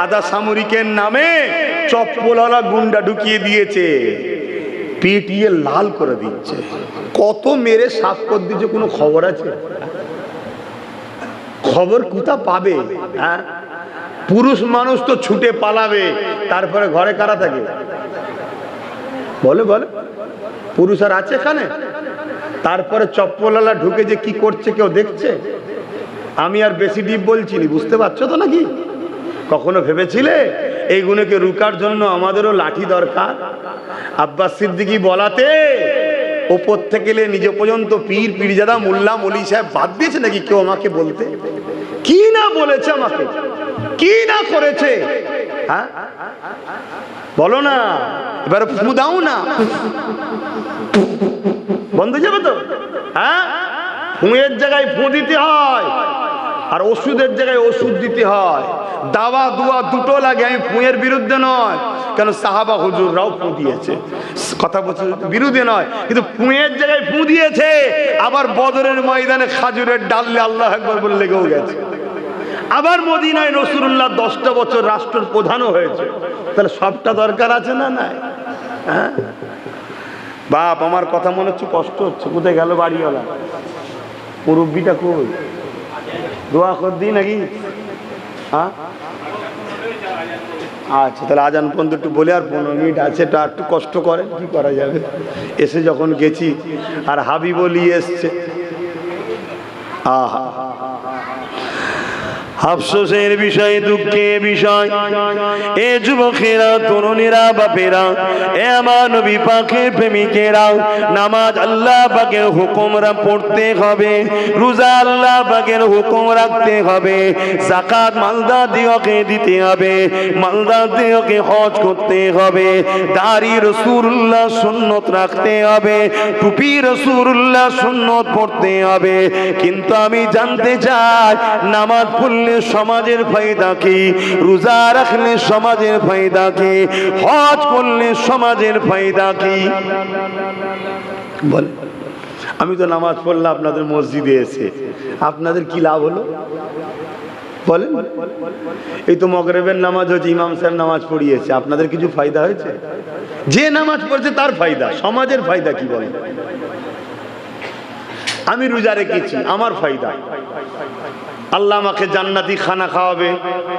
আধা সামরিকের নামে চপ্পলওয়ালা গুন্ডা ঢুকিয়ে দিয়েছে, পিটিয়ে লাল করে দিচ্ছে। কত মেরে সাফ করে দিচ্ছে, কোনো খবর আছে? খবর কোথা পাবে? হ্যাঁ, পুরুষ মানুষ তো ছুটে পালাবে, তারপরে ঘরে কারা থাকে বলে বলে পুরুষ আর আছে এখানে? তারপরে চপ্পলওয়ালা ঢুকে যে কি করছে কেউ দেখছে? আমি আর বেশি ডিপ বলছি নি, বুঝতে পারছো তো নাকি? কখনো ভেবেছিলে এইগুলোকে রুকার জন্য আমাদেরও লাঠি দরকার? আব্বাস সিদ্দিকী বলাতে ওপর থেকে নিজে পর্যন্ত পীর পীরজাদা মোল্লা মলি সাহেব বাদ দিয়েছে নাকি কেউ আমাকে বলতে? কি না বলেছে আমাকে, কি না করেছে, হ্যাঁ বলো না, এবার ফু দাও না, বন্ধ হয়ে যাবে তো। হ্যাঁ, ফুঁয়ের জায়গায় ফু দিতে হয় আর ওষুধের জায়গায় ওষুধ দিতে হয়। দাওয়া দুয়া দুটো লাগে। আমি ফুঁয়ের বিরুদ্ধে নয়, কেন সাহাবা হুজুররাও ফু দিয়েছে, কথা বলছে বিরুদ্ধে নয়, কিন্তু ফুঁয়ের জায়গায় ফু দিয়েছে। আবার বদরের ময়দানে খাজুরের ডাললে আল্লাহ একবার বলে লেগেও গেছে। আবার মদিনায় রাসূলুল্লাহ 10টা বছর রাষ্ট্রের প্রধানও হয়েছে। তাহলে সবটা দরকার আছে না নাই? হ্যাঁ বাপ, আমার কথা মনে হচ্ছে কষ্ট হচ্ছে। কোথায় গেল বাড়িওয়ালা? মুরব্বিটা কই? দোয়া কর দিই নাকি? হ্যাঁ আচ্ছা, তাহলে আজান পর্যন্ত একটু বলে আর 15 মিনিট আছে, এটা একটু কষ্ট করে, কি করা যাবে। এসে যখন গেছি আর হাবিব বলি এসছে, আহা আফসোসের বিষয়, দুঃখের বিষয়, এ যুবকেরা, তরুণীরা, বাপেরা, এ আমার নবী পাকের প্রেমিকেরা, নামাজ আল্লাহ পাকের হুকুমরা পড়তে হবে, রোজা আল্লাহ পাকের হুকুম রাখতে হবে, যাকাত মালদার দিওকে দিতে হবে, মালদার দিওকে হজ করতে হবে, দাড়ি রাসূলুল্লাহ সুন্নত রাখতে হবে, টুপি রাসূলুল্লাহ সুন্নত পড়তে হবে। কিন্তু আমি জানতে চাই, নামাজ পড়লে সমাজের ফায়দা কি? রোজা রাখলে সমাজের ফায়দা কি? হজ করলে সমাজের ফায়দা কি? বল, আমি তো নামাজ পড়লাম আপনাদের মসজিদে এসে, আপনাদের কি লাভ হলো বলেন? এই তো মগরিবের নামাজ হচ্ছে, ইমাম সাহেব নামাজ পড়িয়েছে, আপনাদের কিছু ফায়দা হয়েছে? যে নামাজ পড়ছে তার ফায়দা, সমাজের ফায়দা কি বলেন? আমি রোজা রেখেছি, আমার ফায়দা, আল্লাহ আমাকে জান্নাতি খানা খাওয়াবে,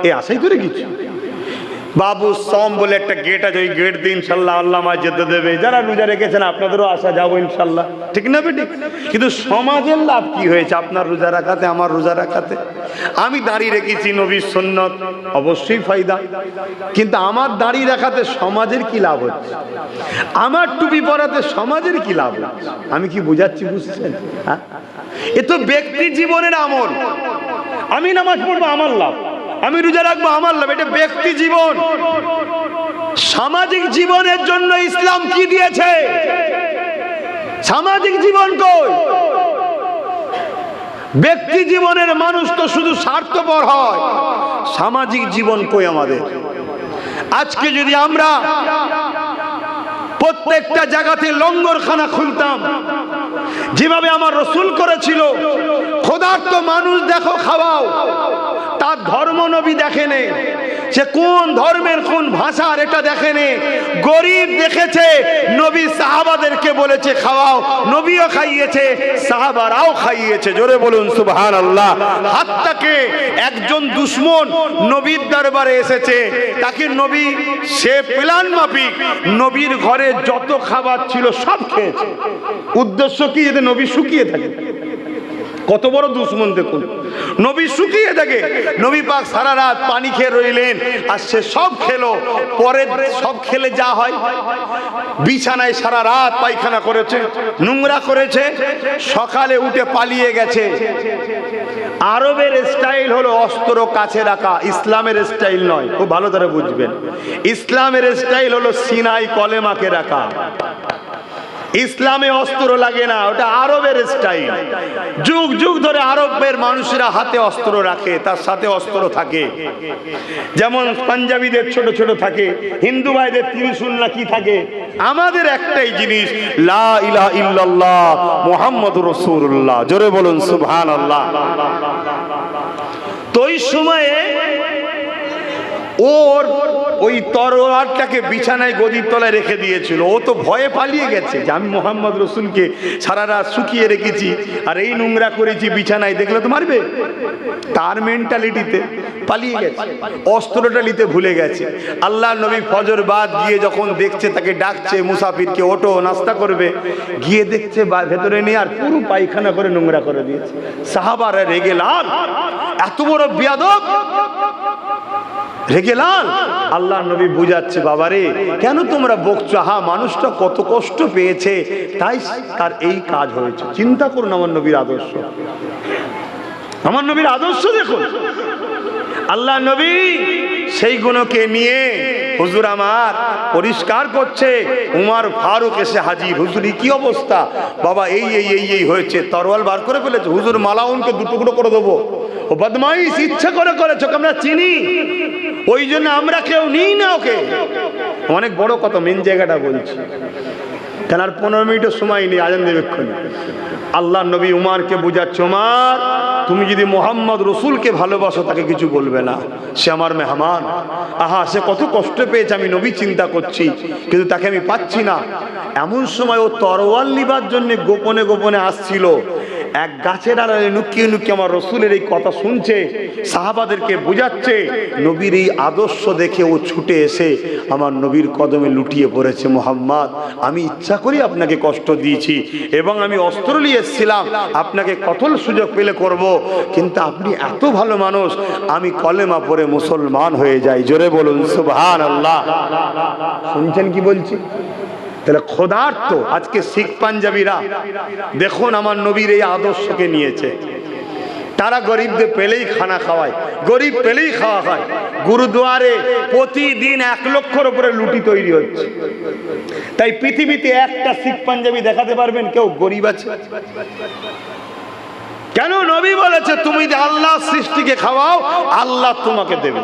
এই আশাই করে কিছু। বাবু সম বলে একটা গেট আছে, ওই গেট দিয়ে ইনশাল্লাহ আল্লাহ আমায় যেতে দেবে। যারা রোজা রেখেছেন আপনাদেরও আসা যাবো ইনশাল্লাহ, ঠিক না বেটি? কিন্তু সমাজের লাভ কি হয়েছে আপনার রোজা রাখাতে, আমার রোজা রাখাতে? আমি দাঁড়িয়ে রেখেছি নবীর সুন্নত, অবশ্যই ফায়দা, কিন্তু আমার দাঁড়িয়ে রাখাতে সমাজের কি লাভ হচ্ছে? আমার টুপি পরাতে সমাজের কি লাভ হচ্ছে? আমি কি বুঝাচ্ছি, বুঝছেন? হ্যাঁ, এ তো ব্যক্তি জীবনের আমল। আমি নামাজ পড়বো আমার লাভ, আমি রোজা রাখবো আমার লাভ, এটা ব্যক্তি জীবন। সামাজিক জীবনের জন্য ইসলাম কি দিয়েছে? সামাজিক জীবন কই? ব্যক্তি জীবনের মানুষ তো শুধু স্বার্থপর হয়, সামাজিক জীবন কই আমাদের? আজকে যদি আমরা প্রত্যেকটা জায়গাতে লঙ্গরখানা খুলতাম, যেভাবে আমার রাসূল করেছিল, ক্ষুধার্ত মানুষ দেখো খাওয়াও, তার ধর্ম নবী দেখেনে, সে কোন ধর্মের কোন ভাষার এটা দেখেনে, গরিব দেখেছে, নবী সাহাবাদেরকে বলেছে খাওয়াও, নবীও খাইয়েছে, সাহাবারাও খাইয়েছে। জোরে বলুন সুবহানাল্লাহ। হাত্তাকে একজন দুশমন নবীর দরবারে এসেছে, তাকে নবী সে প্ল্যান মাফিক নবীর ঘরে যত খাবার ছিল সব খেয়েছে। উদ্দেশ্য কি? যাতে নবী শুকিয়ে থাকে। কত বড় দুশমন দেখুন, নবী শুকিয়ে থাকে, নবী পাক সারা রাত পানি খেয়ে রইলেন, আর সে সব খেলো। পরে সব খেলে যা হয়, বিছানায় সারা রাত পায়খানা করেছে, নোংরা করেছে, সকালে উঠে পালিয়ে গেছে। আরবের স্টাইল হলো অস্ত্র কাছে রাখা, ইসলামের স্টাইল নয়, খুব ভালো করে বুঝবেন। ইসলামের স্টাইল হলো সিনাই কলেমাকে রাখা। ইসলামে অস্ত্র লাগে না, ওটা আরবের স্টাইল। যুগ যুগ ধরে আরবের মানুষেরা হাতে অস্ত্র রাখে, তার সাথে অস্ত্র থাকে। যেমন পাঞ্জাবিদের ছোট ছোট থাকে, হিন্দু ভাইদের ত্রিশূল না কি থাকে। আমাদের একটাই জিনিস, লা ইলাহা ইল্লাল্লাহ মুহাম্মাদুর রাসূলুল্লাহ। জোরে বলুন সুবহানাল্লাহ। তো ওই সময়ে ওর ওই তরোয়ারটাকে বিছানায় গদির তলায় রেখে দিয়েছিল। ও তো ভয়ে পালিয়ে গেছে যে আমি মোহাম্মদ রসুলকে সারা রাত শুকিয়ে রেখেছি আর এই নোংরা করেছি বিছানায়, দেখলে তো মারবে। তার মেন্টালিটিতে পালিয়ে গেছে, অস্ত্রটা নিতে ভুলে গেছে। আল্লাহ নবী ফজর বাদ গিয়ে যখন দেখছে তাকে ডাকছে মুসাফিরকে, ওঠো নাস্তা করবে, গিয়ে দেখছে ভেতরে নিয়ে আর পুরো পায়খানা করে নোংরা করে দিয়েছে। সাহাবারা রেগে লাল, এত বড় বিয়াদব, রেগে লাল। আল্লাহ নবী বুঝাচ্ছে, বাবারে কেন তোমরা বকছো? হা, মানুষটা কত কষ্ট পেয়েছে তাই তার এই কাজ হয়েছে। চিন্তা করুন আমার নবীর আদর্শ, আমার নবীর আদর্শ দেখুন। আল্লাহ নবী সেই গুণকে নিয়ে হুজুর আমার পরিষ্কার করছে। উমর ফারুক এসে হাজির, হুজুরি কি অবস্থা? বাবা এই এই এই এই হয়েছে, তরোয়াল বার করে ফেলেছে। হুজুর মালাউনকে দুটুকরো করে দেবো। ও বদমাইশ, ইচ্ছা করে করেছ, আমরা চিনি, ওই জন্য আমরা কেউ নিই না ওকে। অনেক বড় কথা, মেন জায়গাটা বলছি, কেন আর 15 মিনিটের সময় নেই, আজান দেবে এক্ষুনি। আল্লাহ নবী উমারকে বুঝাচ্ছে, উমার তুমি যদি মোহাম্মদ রসুলকে ভালোবাসো তাকে কিছু বলবে না, সে আমার মেহমান। আহা, সে কত কষ্ট পেয়েছে, আমি নবী চিন্তা করছি কিন্তু তাকে আমি পাচ্ছি না। এমন সময় ও তরোয়াল নিবার জন্য গোপনে গোপনে আসছিল। এক গাছের আড়ালে লুকিয়ে লুকিয়ে আমার রসুলের এই কথা শুনছে, সাহাবাদেরকে বুঝাচ্ছে। নবীর এই আদর্শ দেখে ও ছুটে এসে আমার নবীর কদমে লুটিয়ে পড়েছে। মোহাম্মদ, আমি ইচ্ছা করি আপনাকে কষ্ট দিয়েছি এবং আমি অস্ত্র নিয়ে এসেছিলাম আপনাকে কতল সুযোগ পেলে করব, কিন্তু আপনি এত ভালো মানুষ, আমি কলেমা পড়ে মুসলমান হয়ে যাই। জোরে বলুন সুবহানাল্লাহ। শুনছেন কি বলছি? তাহলে খোদার্থ আজকে শিখ পাঞ্জাবিরা দেখুন আমার নবীর এই আদর্শকে নিয়েছে। তারা গরিবদের পেলেই খানা খাওয়ায়, গরিব পেলেই খাওয়া খায়। গুরুদুয়ারে প্রতিদিন 1 লক্ষর উপরে লুটি তৈরি হচ্ছে। তাই পৃথিবীতে একটা শিখ পাঞ্জাবি দেখাতে পারবেন কেউ গরিব আছে? কেন? নবী বলেছে তুমি আল্লাহ সৃষ্টিকে খাওয়াও, আল্লাহ তোমাকে দেবে।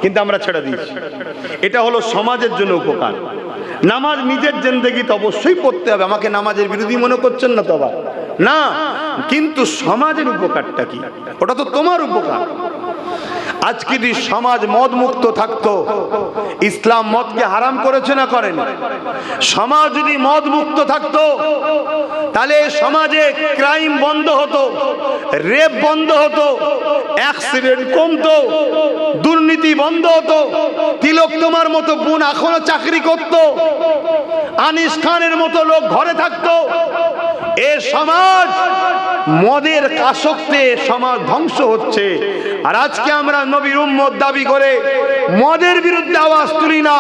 কিন্তু আমরা ছেড়ে দিয়েছি। এটা হলো সমাজের জন্য উপকার। নামাজ নিজের জিন্দেগিতে অবশ্যই পড়তে হবে। আমাকে নামাজের বিরোধী মনে করছেন না তো আবার? না, কিন্তু সমাজের উপকারটা কি? ওটা তো তোমার উপকার। আজকে যদি সমাজ মদ মুক্ত থাকতো, ইসলাম মদকে হারাম করেছে না করেনি? সমাজ যদি মদ মুক্ত থাকতো তাহলে সমাজে ক্রাইম বন্ধ হতো, রেপ বন্ধ হতো, অ্যাক্সিডেন্ট কমতো, দুর্নীতি বন্ধ হতো। তিলক তোমার মতো বোন এখনো চাকরি করত, আনিস খানের মতো লোক ঘরে থাকতো। এ সমাজ মদের আসক্তে সমাজ ধ্বংস হচ্ছে। আর আজকে আমরা নবীর উম্মত দাবি করে মদের বিরুদ্ধে আওয়াজ তুলি না,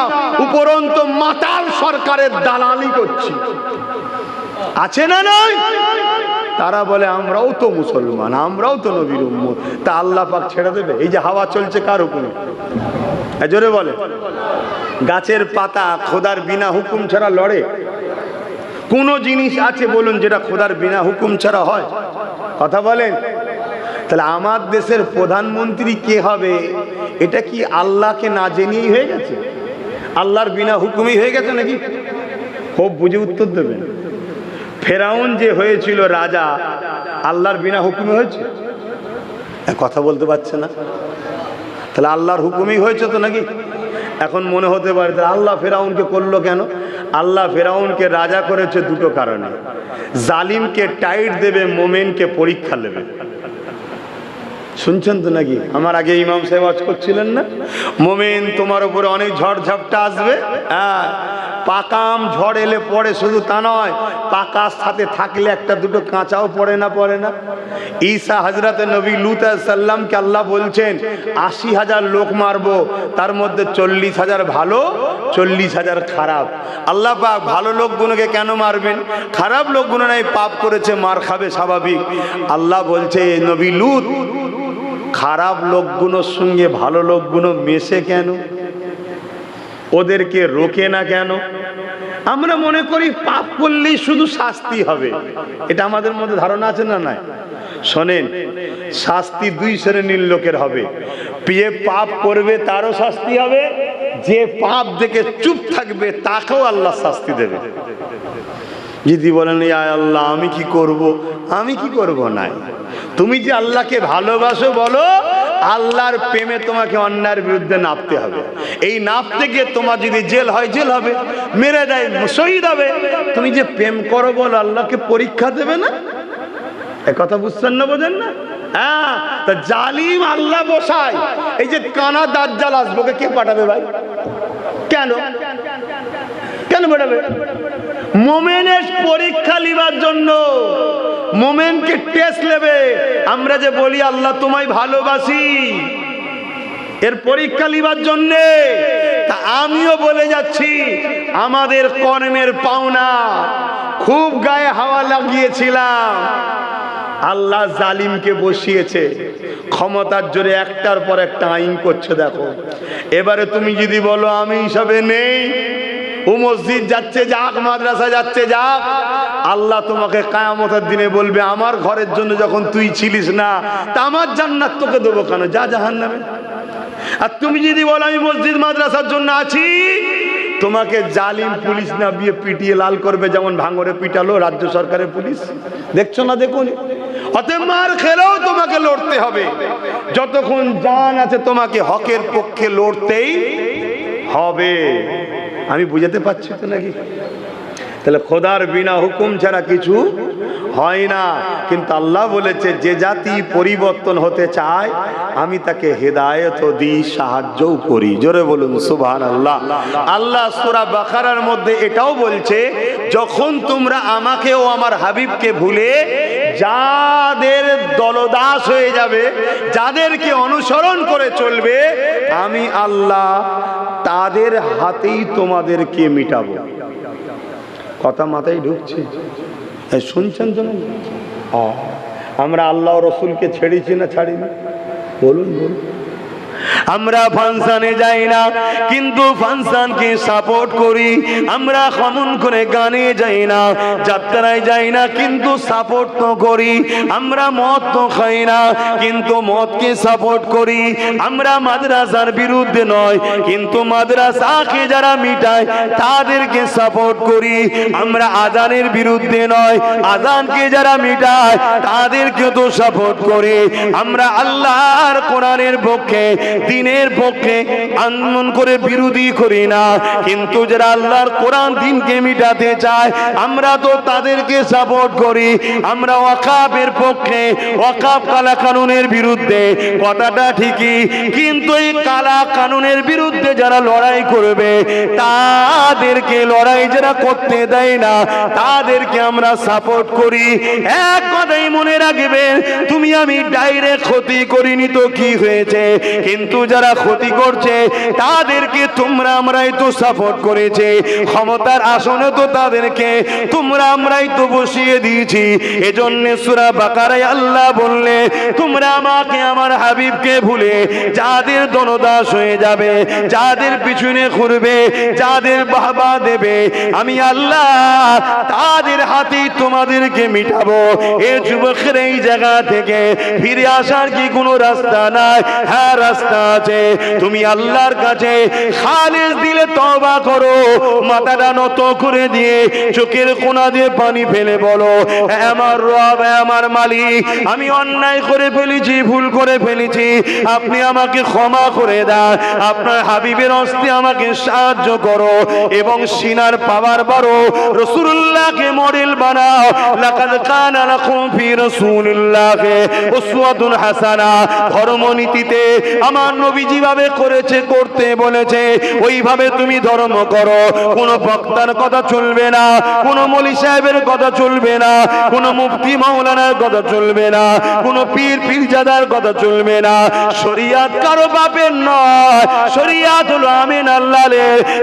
উপরন্ত মাতাল সরকারের দালালি করছি। আছে না নাই? তারা বলে আমরাও তো মুসলমান, আমরাও তো নবীর উম্মত, তা আল্লাহ পাক ছেড়ে দেবে? এই যে হাওয়া চলছে কার হুকুমে? জোরে বলে। গাছের পাতা খোদার বিনা হুকুম ছাড়া লড়ে? কোন জিনিস আছে বলুন যেটা খোদার বিনা হুকুম ছাড়া হয়? কথা বলেন। তাহলে আমার দেশের প্রধানমন্ত্রী কে হবে এটা কি আল্লাহকে না জেনেই হয়ে গেছে? আল্লাহর বিনা হুকুমই হয়ে গেছে নাকি? খুব বুঝে উত্তর দেবেন। ফেরাউন যে হয়েছিল রাজা, আল্লাহর বিনা হুকুমে হয়েছে? কথা বলতে পারছে না। তাহলে আল্লাহর হুকুমই হয়েছে তো নাকি? এখন মনে হতে পারে আল্লাহ ফেরাউনকে করলো কেন? আল্লাহ ফেরাউনকে রাজা করেছে দুটো কারণে। জালিমকে টাইট দেবে, মোমেনকে পরীক্ষা নেবে। শুনছেন তো নাকি? আমার আগে ইমাম সাহেব ওয়াজ করছিলেন না, মোমেন তোমার উপরে অনেক ঝড় ঝাপটা আসবে। হ্যাঁ, পাকাম ঝড় এলে পড়ে, শুধু তা নয়, পাকার সাথে থাকলে একটা দুটো কাঁচাও পড়ে না, পড়ে না। ঈসা হযরতে নবী লূত আলাইহিস সালামকে আল্লাহ বলছেন ৮০,০০০ লোক মারবো, তার মধ্যে ৪০,০০০ ভালো, ৪০,০০০ খারাপ। আল্লাহ পাক ভালো লোকগুলোকে কেন মারবেন? খারাপ লোকগুলো নাই পাপ করেছে, মার খাবে স্বাভাবিক। আল্লাহ বলছে নবী লূত, খারাপ লোকগুলোর সঙ্গে ভালো লোকগুলো মেশে কেন? ওদেরকে রোকে না কেন? আমরা মনে করি পাপ করলেই শুধু শাস্তি হবে। এটা আমাদের মধ্যে ধারণা আছে না? নাই। শোনেন, শাস্তি 2 শ্রেণীর লোকের হবে। যে পাপ করবে তারও শাস্তি হবে, যে পাপ দেখে চুপ থাকবে তাকেও আল্লাহ শাস্তি দেবে। যদি বলেন ইয়া আল্লাহ আমি কি করব, আমি কি করব? নাই, তুমি যে আল্লাহকে ভালোবাসো বলো, আল্লাহর প্রেমে তোমাকে অন্যায়ের বিরুদ্ধে নাপতে হবে। এই নাপতে গিয়ে তোমার যদি জেল হয় জেল হবে, মেরে দেয় শহীদ হবে। তুমি যে প্রেম করো বলো আল্লাহকে পরীক্ষা দেবে না? এ কথা বুঝছেন না, বোঝেন না? হ্যাঁ, তা জালিম আল্লাহ বসায়। এই যে কানা দাজ্জাল আসবে, কে পাঠাবে ভাই? কেন কেন পাঠাবে? মোমেনের পরীক্ষা লিবার জন্য, মোমেনকে টেস্ট নেবে। আমরা যে বলি আল্লাহ তোমায় ভালোবাসি, এর পরীক্ষা লিবার জন্যে। তা আমিও বলে যাচ্ছি, আমাদের কর্মের পাওনা খুব গায়ে হাওয়া লাগিয়েছিলাম। আল্লাহ জালিমকে বসিয়েছে, ক্ষমতার জোরে একটার পর একটা আইন করছে। দেখো, এবারে তুমি যদি বলো আমি হিসাবে নেই, ও মসজিদ যাচ্ছে যাক, মাদ্রাসা যাচ্ছে যাক, আল্লাহ তোমাকে কিয়ামতের দিনে বলবে আমার ঘরের জন্য যখন তুই ছিলিস না, তা আমার জান্নাত তোকে দেবো কেন? যা জাহান্নামে। আর তুমি যদি বলো আমি মসজিদ মাদ্রাসার জন্য আছি, তোমাকে জালিম পুলিশ না বিয়ে পিটিয়ে লাল করবে, যেমন ভাঙরে পিটালো রাজ্য সরকারের পুলিশ। দেখছো না? দেখুন, অতএব মার খেলেও তোমাকে লড়তে হবে। যতক্ষণ জান আছে তোমাকে হকের পক্ষে লড়তেই হবে। আমি বুঝাতে পারছি তো নাকি? তাহলে খোদার বিনা হুকুম ছাড়া কিছু হয় না। কিন্তু আল্লাহ বলেছে যে জাতি পরিবর্তন হতে চায় আমি তাকে হেদায়েত দিই, সাহায্যও করি। জোরে বলুন সুবহানাল্লাহ। আল্লাহ সূরা বাকারার মধ্যে এটাও বলছে, যখন তোমরা আমাকে ও আমার হাবিবকে ভুলে যাদের দলদাস হয়ে যাবে, যাদেরকে অনুসরণ করে চলবে, আমি আল্লাহ তাদের হাতেই তোমাদেরকে মিটাবো। কথা মাথায় ঢুকছে? শুনছেন তো? আমরা আল্লাহ রসুলকে ছেড়েছি না ছাড়িনি? বলুন বলুন। আমরা ফাংশনে যাই না, কিন্তু ফাংশনকে সাপোর্ট করি। আমরা খমন করে গানে যাই না, যাত্রায় যাই না, কিন্তু সাপোর্ট তো করি। আমরা মদ তো খাই না, কিন্তু মদকে সাপোর্ট করি। আমরা মাদ্রাসার বিরুদ্ধে নয়, কিন্তু মাদ্রাসাকে যারা মিটায় তাদেরকে সাপোর্ট করি। আমরা আজানের বিরুদ্ধে নয়, আজানকে যারা মিটায় তাদেরকে তো সাপোর্ট করি। আমরা আল্লাহর কোরআনের পক্ষে, দিনের পক্ষে আন্দোলন করে বিরোধী করি না, কিন্তু যারা আল্লাহর কোরআন দিনকে মিটাতে চায় আমরা তো তাদেরকে সাপোর্ট করি। আমরা ওয়াকাফের পক্ষে, ওয়াকাফ কালা কানুনের বিরুদ্ধে, কথাটা ঠিকই, কিন্তু এই কালা কানুনের বিরুদ্ধে যারা লড়াই করবে তাদেরকে লড়াই যারা করতে দেয় না তাদেরকে আমরা সাপোর্ট করি। এক কথাই মনে রাখবেন, তুমি আমি ডাইরেক্ট ক্ষতি করিনি তো কি হয়েছে, কিন্তু যারা ক্ষতি করছে তাদেরকে তোমরা আমরাই তো সাপোর্ট করেছে। ক্ষমতার আসনে তো তাদেরকে তোমরা আমরাই তো বসিয়ে দিয়েছি। এজন্য সূরা বাকারায় আল্লাহ বললে, তোমরা আমাকে আমার হাবিবকে ভুলে যাদের দলদাস হয়ে যাবে, যাদের পিছনে ঘুরবে, যাদের বাহবা দেবে, আমি আল্লাহ তাদের হাতেই তোমাদেরকে মিটাবো। এ যুবকের এই জায়গা থেকে ফিরে আসার কি কোনো রাস্তা নাই? হ্যাঁ, রাস্তা আছে। তুমি আল্লাহর কাছে খালিস দিলে তওবা করো, মাথাটা নত করে দিয়ে চোখের কোনা দিয়ে পানি ফেলে বলো, আমার রব, আমার মালিক, আমি অন্যায় করে ফেলেছি, ভুল করে ফেলেছি, আপনি আমাকে ক্ষমা করে দেন। আপনার হাবিবের হস্তে আমাকে সাহায্য করো এবং সিনার পাওয়ার বাড়ো, রাসূলুল্লাহকে মডেল বানাও। লাকাদ কানা লাকুম ফি রাসূলিল্লাহি উসওয়াতুন হাসানা। ধর্মনীতিতে আমার নবী যেভাবে করেছে, করতে বলেছে, ওইভাবে তুমি ধর্ম করো। কোনো বক্তার কথা চলবে না, কোনো মৌলভী সাহেবের কথা চলবে না, কোনো মুফতি মাওলানার কথা চলবে না, কোনো পীর পীরজাদার কথা চলবে না। শরীয়ত কারো বাপের নয়, শরীয়ত হলো আমিন আল্লাহর।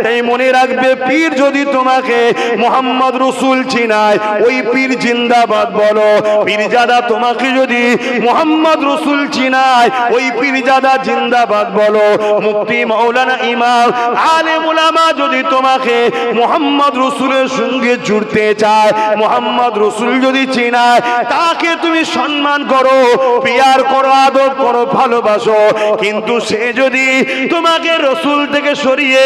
তাই মনে রাখবে, পীর যদি তোমাকে মুহাম্মদ রাসূল চিনায়, ওই পীর জিন্দাবাদ বলো। পীরজাদা তোমাকে যদি মুহাম্মদ রাসূল চিনায়, ওই পীরজাদা জিন্দাবাদ জিন্দাবাদ বলো। মুফতি মাওলানা ইমাম আলেম উলামা যদি তোমাকে মুহাম্মদ রাসূলের সঙ্গে জুড়তে চায়, মুহাম্মদ রাসূল যদি চেনায়, তাকে তুমি সম্মান করো, পিয়ার করো, আদর করো, ভালোবাসো। কিন্তু সে যদি তোমাকে রাসূল থেকে সরিয়ে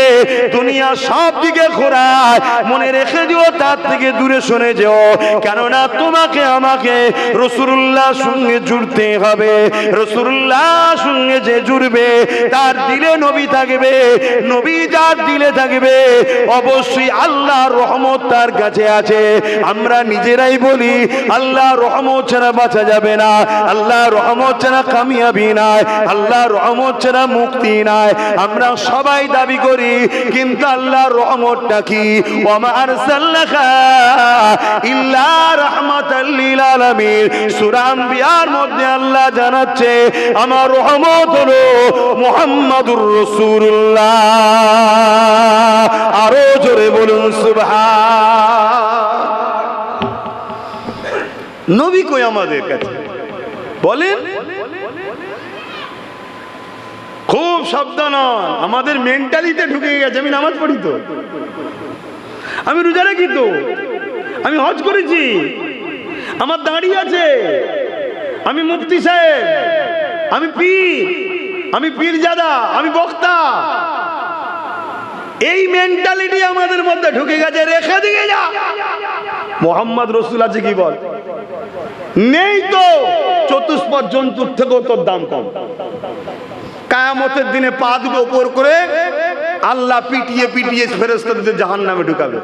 দুনিয়া সব দিকে ঘোরায়, মনে রেখে দিও তার থেকে দূরে সরে যেও। কেননা তোমাকে আমাকে রাসূলুল্লাহর সঙ্গে জুড়তে হবে। রাসূলুল্লাহর সঙ্গে যে জুড়বে তার দিলে নবী থাকবে, নবী যার দিলে থাকবে অবশ্যই আল্লাহর রহমত তার কাছে আছে। আমরা নিজেরাই বলি আল্লাহর রহমত ছাড়া বাঁচা যাবে না, আল্লাহর রহমত ছাড়া কামিয়াবি নাই, আল্লাহর রহমত ছাড়া মুক্তি নাই। আমরা সবাই দাবি করি, কিন্তু আল্লাহর রহমতটা কি? ওয়া মা আরসালনাকা ইল্লা রাহমাতাল লিল আলামিন। সূরা আম্বিয়ার মধ্যে আল্লাহ জানাচ্ছে আমার রহমত হলো মুহাম্মাদুর রাসূলুল্লাহ। আরো জোরে বলুন সুবহান। নবী কই আমাদের কাছে বলেন? খুব সাবধান, আমাদের মেন্টালিতে ঢুকে গেছে। আমি নামাজ পড়ি তো, আমি রোজা রাখি তো, আমি হজ করেছি, আমার দাড়ি আছে, আমি মুফতি সাহেব, আমি পীর, আমি পীরজাদা, আমি বক্তা। এই মেন্টালিটি আমাদের মধ্যে ঢুকে গেছে। রেখে দিয়ে যা, মুহাম্মদ রাসূল আছে কি বল? নেই তো। চতুষ্পদ জন্তুর থেকেও তোর দাম কম। কিয়ামতের দিনে পা দুটো উপর করে আল্লাহ পিটিয়ে পিটিয়ে ফেরেশতাদের জাহান্নামে ঢুকাবে।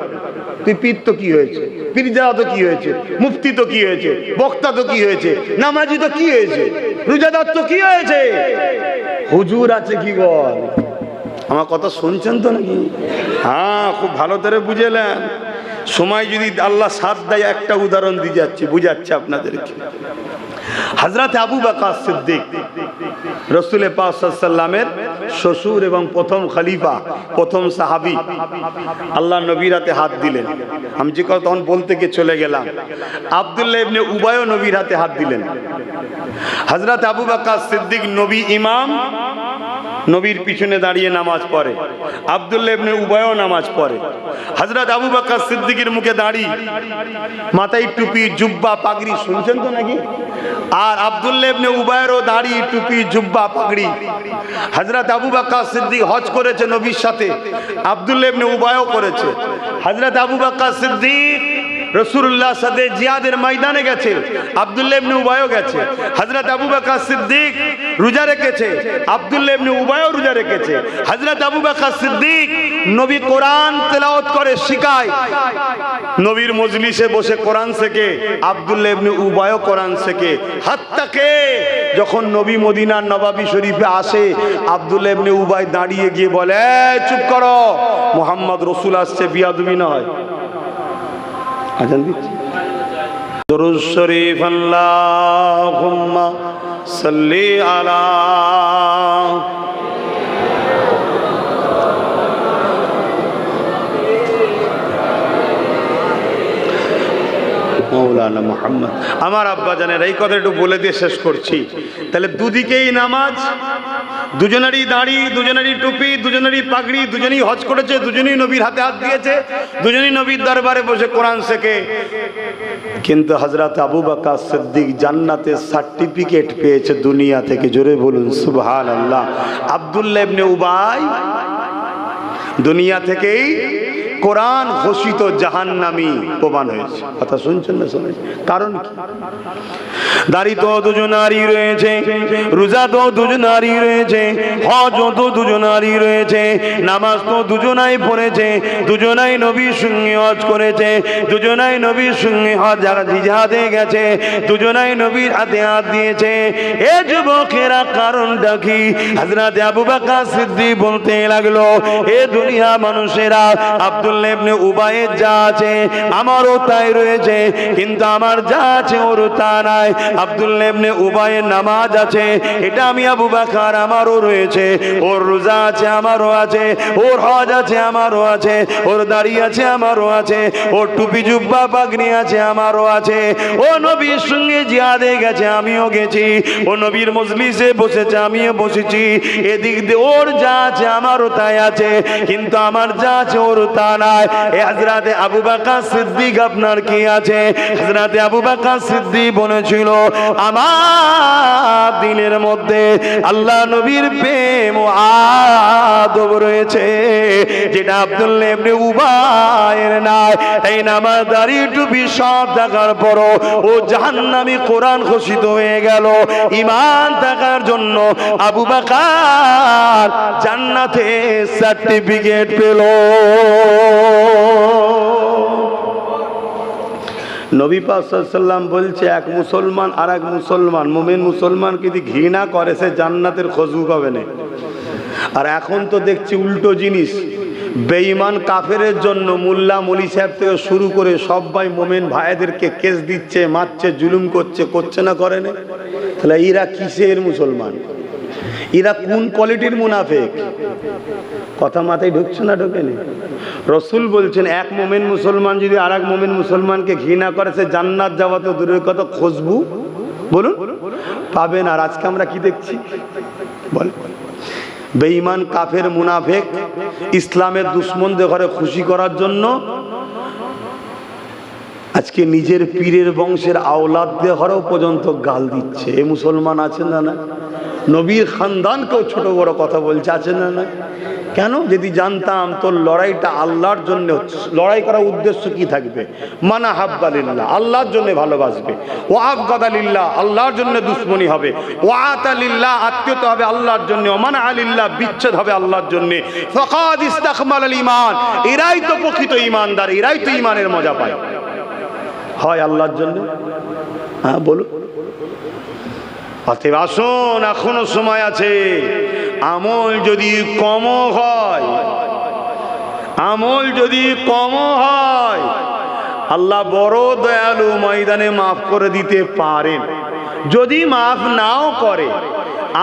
তুই পীর তো কি হয়েছে, পীরজাদা তো কি হয়েছে, মুফতি তো কি হয়েছে, বক্তা তো কি হয়েছে, নামাজি তো কি হয়েছে, রোজাদার তো কি হয়েছে, হুজুর আছে কি বল? আমার কথা শুনছেন তো নাকি? হ্যাঁ, খুব ভালো করে বুঝেলেন। সময় যদি আল্লাহ সাথ দেয় একটা উদাহরণ দিয়ে যাচ্ছি, বুঝাচ্ছি আপনাদেরকে। হযরত আবু বকর সিদ্দিক রাসূল পাক সাল্লাল্লাহু আলাইহি ওয়াসাল্লামের শ্বশুর এবং প্রথম খলিফা, প্রথম সাহাবী। আল্লাহ নবীর হাতে হাত দিলেন। আমি যে কথা তখন বলতে গিয়ে চলে গেলাম। আব্দুল্লাহ ইবনে উবাইও নবীর হাতে হাত দিলেন। হযরত আবু বকর সিদ্দিক নবী ইমাম, নবীর পিছনে দাঁড়িয়ে নামাজ পড়ে। আব্দুল্লাহ ইবনে উবাইও নামাজ পড়ে। হযরত আবু বকর সিদ্দিকের মুখে দাড়ি, মাথায় টুপি, জুব্বা, পাগড়ি, শুনছেন তো নাকি? আর আব্দুল্লাহ ইবনে উবাইয়েরও দাড়ি, টুপি, জুব্বা, পাগড়ি। হযরত আবু বকর সিদ্দিক হজ করেছে নবীর সাথে, আব্দুল্লাহ ইবনে উবাইও করেছে। হযরত আবু বকর সিদ্দিক রাসূলুল্লাহর সাথে জিহাদের ময়দানে গেছে, আব্দুল্লাহ ইবনে উবাইও গেছে। হযরত আবু বকর সিদ্দিক রোজা রেখেছে, আব্দুল্লাহ ইবনে উবাইও রোজা রেখেছে। হযরত আবু বকর সিদ্দিক নবী কোরআন তেলাওয়াত করে শিখায়, নবীর মজলিসে বসে কোরআন শেখে, আব্দুল্লাহ ইবনে উবাইও কোরআন শেখে। হাত্তাকে যখন নবী মদিনার নবাবী শরীফে আসে, আব্দুল্লাহ ইবনে উবাই দাঁড়িয়ে গিয়ে বলে, চুপ করো, মুহাম্মদ রাসূল আসছে, বিয়াদবি নয়। আজান দিচ্ছি। দরুদ শরীফ আল্লাহুম্মা সাল্লি আলা মৌলানা মুহাম্মদ। আমার আব্বা জানেন, এই কথা একটু বলে দিয়ে শেষ করছি। তাহলে দুদিকেই নামাজ, দুজনেরই দাড়ি, দুজনেরই টুপি, দুজনেরই পাগড়ি, দুজনেই হজ করেছে, দুজনেই নবীর হাতে হাত দিয়েছে, দুজনেই নবীর দরবারে বসে কোরআন শেখে। কিন্তু হযরত আবু বকর সিদ্দিক জান্নাতের সার্টিফিকেট পেয়েছে দুনিয়া থেকে। জোরে বলুন সুবহানাল্লাহ। আব্দুল্লাহ ইবনে উবাই দুনিয়া থেকেই কোরআন ঘোষিত জাহান্নামী প্রমাণ হয়েছে। কথা শুনছেন না? শুনেন। কারণ কি? দাড়ি তো দুজনারই রয়েছে, রোজা তো দুজনারই রয়েছে, হজ তো দুজনারই রয়েছে, নামাজ তো দুজনাই পড়েছে, দুজনাই নবীর সঙ্গে হজ করেছে, দুজনাই নবীর সঙ্গে হজ জিহাদে গেছে, দুজনাই নবীর হাতে হাত দিয়েছে। এ যুবকেরা কারণটা কি? হযরত আবু বকর সিদ্দিক বলতে লাগলো, এ দুনিয়া মানুষেরা আব্দুল আব্দুল্লাহ ইবনে উবাইয়ের যা আছে আমারও তাই রয়েছে, কিন্তু আমার যা আছে ওর তা নাই। আব্দুল্লাহ ইবনে উবাইয়ের নামাজ আছে, এটা আমি আবু বকর আমারও রয়েছে। ওর রোজা আছে আমারও আছে, ওর হজ আছে আমারও আছে, ওর দাড়ি আছে আমারও আছে, ওর টুপি জুব্বা পাগড়ি আছে আমারও আছে। ও নবীর সঙ্গে জিহাদে গেছে আমিও গেছি, ও নবীর মজলিসে বসেছে আমিও বসেছি। এদিক দিয়ে ওর যা আছে আমারও তাই আছে, কিন্তু আমার যা আছে ওর তা নাই। হযরতে আবু বকর সিদ্দিক আপনার কি আছে? হযরতে আবু বকর সিদ্দিক বলেছিল আমার দিনের মধ্যে আল্লাহ নবীর প্রেম ও আদব রয়েছে, যেটা আব্দুল্লাহ ইবনে উবাইয়ের নাই। তাই নামাজ দাড়ি টুপি সব থাকার পরও ও জাহান্নামী কোরআন ঘোষিত হয়ে গেল। ঈমান থাকার জন্য আবু বকর জান্নাতে সার্টিফিকেট পেল। নবী পাক সাল্লাল্লাহু আলাইহি ওয়াসাল্লাম বলছে এক মুসলমান আর এক মুসলমান মুমিন মুসলমানকে যদি ঘৃণা করে সে জান্নাতের খুশবু পাবে না। আর এখন তো দেখছি উল্টো জিনিস, বেঈমান কাফেরের জন্য মোল্লা মলি সাহেব থেকে শুরু করে সবাই মুমিন ভাইদেরকে কেস দিচ্ছে, মারছে, জুলুম করছে, করছে না করে না? তাহলে এরা কিসের মুসলমান? এরা কোন কোয়ালিটির মুনাফিক? কথা মাথায় ঢুকছে না ঢোকেনি? রসুল বলছেন এক মুমিন মুসলমান যদি আর এক মুমিন মুসলমানকে ঘৃণা করে সে জান্নাত যাওয়া তো দূরের কথা খুশবু বলুন পাবেন। আর আজকে আমরা কি দেখছি বল? বেঈমান কাফের মুনাফিক ইসলামের দুশমনদের ঘরে খুশি করার জন্য আজকে নিজের পীরের বংশের আওলাদদের ঘরেও পর্যন্ত গাল দিচ্ছে। এ মুসলমান আছেন না? না নবীর খানদানকেও ছোট বড় কথা বলছে, আছেন না? না কেন? যদি জানতাম তোর লড়াইটা আল্লাহর জন্য, লড়াই করার উদ্দেশ্য কি থাকবে? মানা হাব্বালিল্লাহ, আল্লাহর জন্য ভালোবাসবে। ও আবগাদালিল্লাহ, আল্লাহর জন্য দুশ্মনী হবে। ও আতালিল্লাহ, আত্মীয়তা হবে আল্লাহর জন্য। মানা আলিল্লাহ, বিচ্ছেদ হবে আল্লাহর জন্য। ফাকাদ ইস্তাকমালাল ঈমান, এরাই তো প্রকৃত ঈমানদার, এরাই তো ঈমানের মজা পায়। হয় আল্লাহর জন্য। হ্যাঁ বলুন। অতএব আসুন, এখনো সময় আছে। আমল যদি কম হয়, আমল যদি কম হয়, আল্লাহ বড় দয়ালু, ময়দানে মাফ করে দিতে পারেন। যদি মাফ নাও করে,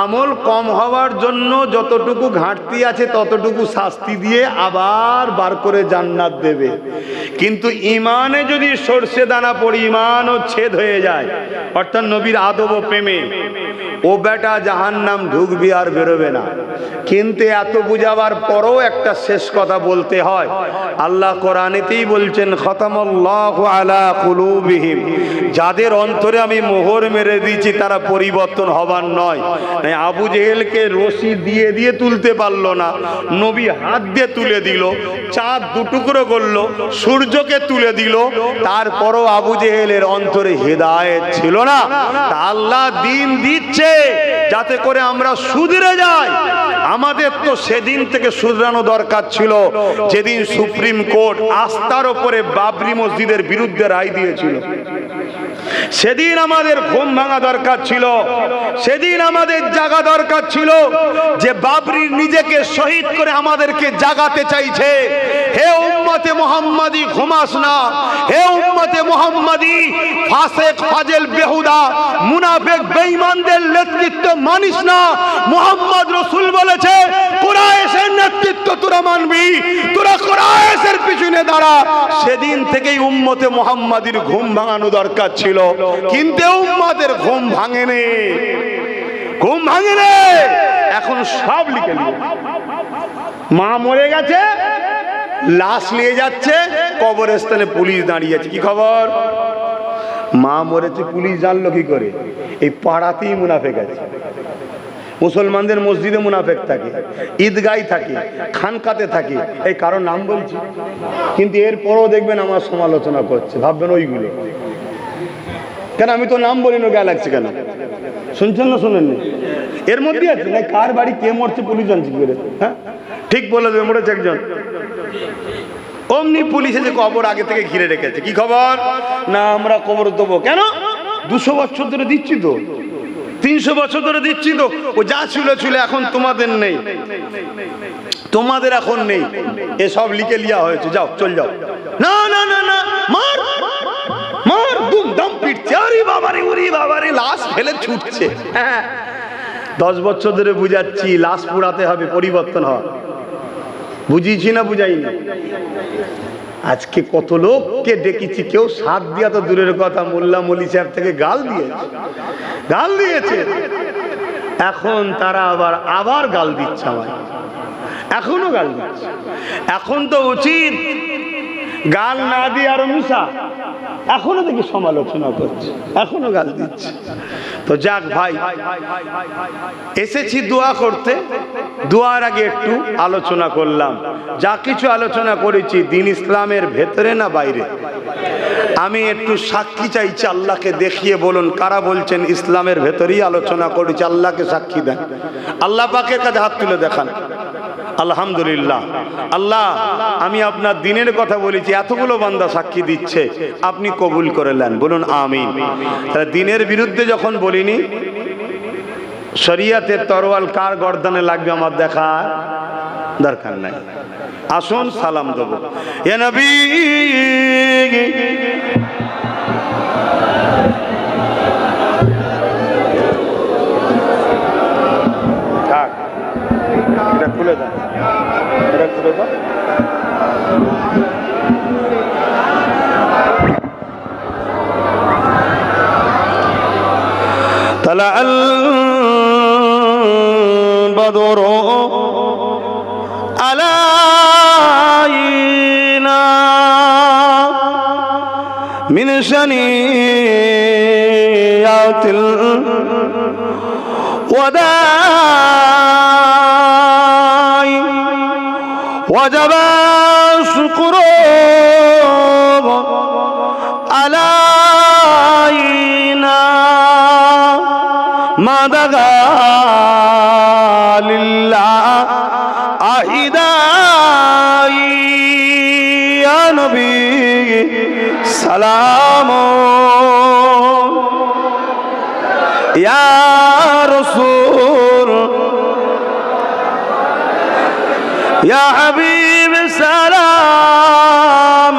আমল কম হওয়ার জন্য যতটুকু ঘাটতি আছে ততটুকু শাস্তি দিয়ে আবার বার করে জান্নাত দেবে। কিন্তু ইমানে যদি সরষে দানা পড়ে ইমানও ছেদ হয়ে যায়, অর্থাৎ নবীর আদব ও প্রেমে, ও বেটা জাহান্নাম ঢুকবি আর বেরোবে না। কিন্তু এত বুঝাবার পরও একটা শেষ কথা বলতে হয়। আল্লাহ কোরআনেতেই বলছেন খতামাল্লাহু আলা কুলুবিহিম, যাদের অন্তরে আমি মোহর মেরে দিয়েছি তারা পরিবর্তন হবার নয়। আবু জেহেলকে রশি দিয়ে দিয়ে তুলতে পারলো না, নবী হাত দিয়ে তুলে দিল। চাঁদ দুটুকরো করলো, সূর্যকে তুলে দিল, তারপরও আবু জেহেলের অন্তরে হেদায়েত ছিল না। তা আল্লাহ দিন দিচ্ছে যাতে করে আমরা শুধরে যাই। আমাদের তো সেদিন থেকে শুধরানো দরকার ছিল যেদিন সুপ্রিম কোর্ট আস্থার ওপরে বাবরি মসজিদের বিরুদ্ধে রায় দিয়েছিল। সেদিন আমাদের ঘুম ভাঙা দরকার ছিল, সেদিন আমাদের জাগা দরকার ছিল যে বাবরি নিজেকে শহীদ করে আমাদেরকে জাগাতে চাইছে। হে উম্মতে মুহাম্মাদি, ঘুমাস না। হে উম্মতে মুহাম্মাদি, ফাসিক ফাজেল বেহুদা মুনাফিক বেঈমানদের নেতৃত্ব মানিস না। মুহাম্মদ রাসূল বলেছে কুরাইশের নেতৃত্ব তোরা মানবি, তোরা কুরাইশের পিছনে দাঁড়া। সেদিন থেকেই উম্মতে মুহাম্মাদির ঘুম ভাঙানো দরকার ছিল, কিন্তু উম্মতের ঘুম ভাঙেনি, ঘুম ভাঙেনি। এখন সব লিখে নিয়ে মা মরে গেছে, লাশ নিয়ে যাচ্ছে কবরস্থানে, পুলিশ দাঁড়িয়ে আছে। কি খবর? মা মরেছে, পুলিশ জানলো কি করে? এই পাড়াতেই মুনাফিক আছে। মুসলমানদের মসজিদে মুনাফিক থাকে, ঈদগায় থাকে, খানকাতে থাকে। এই কারো নাম বলছি, কিন্তু এরপরও দেখবেন আমার সমালোচনা করছে, ভাববেন ওইগুলো কেন আমি তো নাম বলি না, গায়ে লাগছে কেন? শুনছেন না শুনেননি? এর মধ্যে আছে না কার বাড়ি কে মরছে পুলিশ জানছে কি করে? হ্যাঁ ঠিক বলে দেবে, মরেছে একজন, অমনি পুলিশ এসে কবর আগে থেকে ঘিরে রেখেছে। কি খবর? না আমরা কবর দেবো। কেন? 200 বছর ধরে দিচ্ছি তো, 300 বছর ধরে দিচ্ছি তো, ও যা ছিল ছিল, এখন তোমাদের নেই, তোমাদের এখন নেই, এসব লিখে লিয়া হয়েছে, যাও চল যাও। না না না না, মার মার, দুমদাম পিটছে, আরে বাবারে ওরে বাবারে, লাশ ফেলে ছুটছে। হ্যাঁ 10 বছর ধরে বুঝাচ্ছি, লাশ পুড়াতে হবে, পরিবর্তন হয়, বুঝিয়েছি না বুঝাইনি? আজকে কত লোককে ডেকেছি, কেউ সাথ দিয়া তো দূরের কথা, মোল্লা মলি সাহেব থেকে গাল দিয়েছে, এখন তারা আবার গাল দিচ্ছে আমায়, এখনো গাল দিচ্ছে। এখন তো উচিত গাল না দিয়ে আরো মিশা, এখনো দেখি সমালোচনা করছে, এখনো গাল দিচ্ছে। তো যাক ভাই, এসেছি দোয়া করতে, দোয়ার আগে একটু আলোচনা করলাম। যা কিছু আলোচনা করেছি দ্বীন ইসলামের ভেতরে না বাইরে, আমি একটু সাক্ষী চাইছি, আল্লাহকে দেখিয়ে বলুন কারা বলছেন ইসলামের ভেতরেই আলোচনা করেছি, আল্লাহকে সাক্ষী দেন, আল্লাহ পাকের কাছে হাত তুলে দেখান। আলহামদুলিল্লাহ, আল্লাহ আমি আপনার দ্বীনের কথা বলেছি, এতগুলো বান্দা সাক্ষী দিচ্ছে, আপনি কবুল করে নেন, বলুন আমিন। তাহলে দ্বীনের বিরুদ্ধে যখন বলিনি, শরিয়াতের তরোয়াল কার গর্দানে লাগবে আমার দেখার দরকার নাই। আসুন সালাম দেব। ইয়া নবী, এটা খুলে দাও, এটা খুলে দাও। طلع البدر علينا من شنيات الوداع وجب الشكر علينا ما دغى لله أهداي يا نبي سلام يا رسول يا حبيب سلام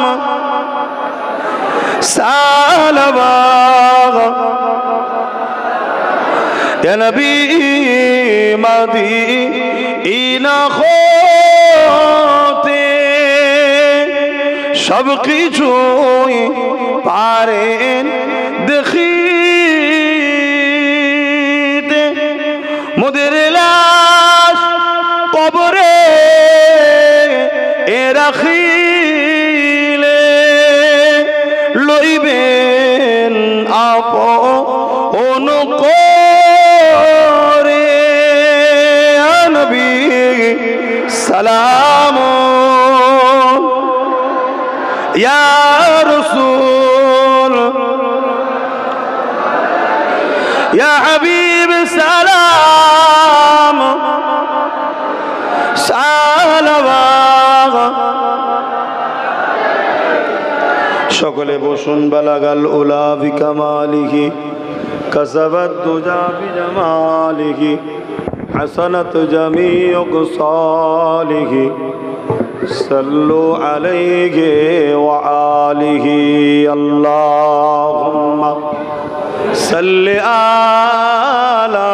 سلام يا نبي مدينة خوতে সব কিছুই পারেন দেখিতে, মোদের লাশ কবরে রাখিলে লইবেন আপন করে নবী সালাম ইয়া রাসূল ইয়া হাবিব সালাম সালাম। সকলে বসুন। বালাগাল উলা বিকামালিহি কাসাবাত তুজা বিজামালিহি হাসানাত জামিউ সালিহি সাল্লু আলাইহি ওয়া আলিহি আল্লাহুম্মা সাল্লি আলা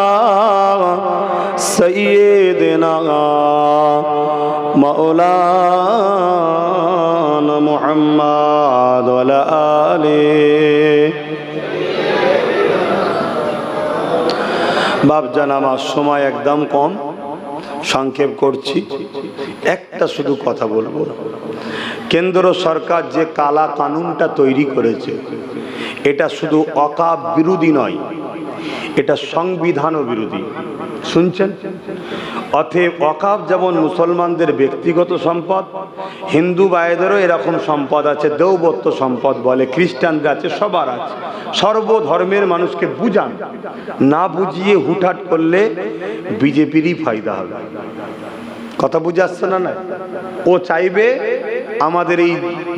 সাইয়্যিদিনা মাওলানা মুহাম্মদ ওয়া আলা আলিহি। বাপজান, আমার সময় একদম কম, সংক্ষেপ করছি, একটা শুধু কথা বলবো। কেন্দ্র সরকার যে কালা কানুনটা তৈরি করেছে, এটা শুধু ওয়াকফ বিরোধী নয়, এটা সংবিধানও বিরোধী। শুনছেন? অতএব ওয়াকফ যেমন মুসলমানদের ব্যক্তিগত সম্পদ, হিন্দু ভাইদেরও এরকম সম্পদ আছে, দেওবত্ত সম্পদ বলে, খ্রিস্টানদের আছে, সবার আছে। সর্বধর্মের মানুষকে বুঝান, না বুঝিয়ে হুটহাট করলে বিজেপিরই ফায়দা হবে। কথা বুঝে আসছে না? না, ও চাইবে আমাদের এই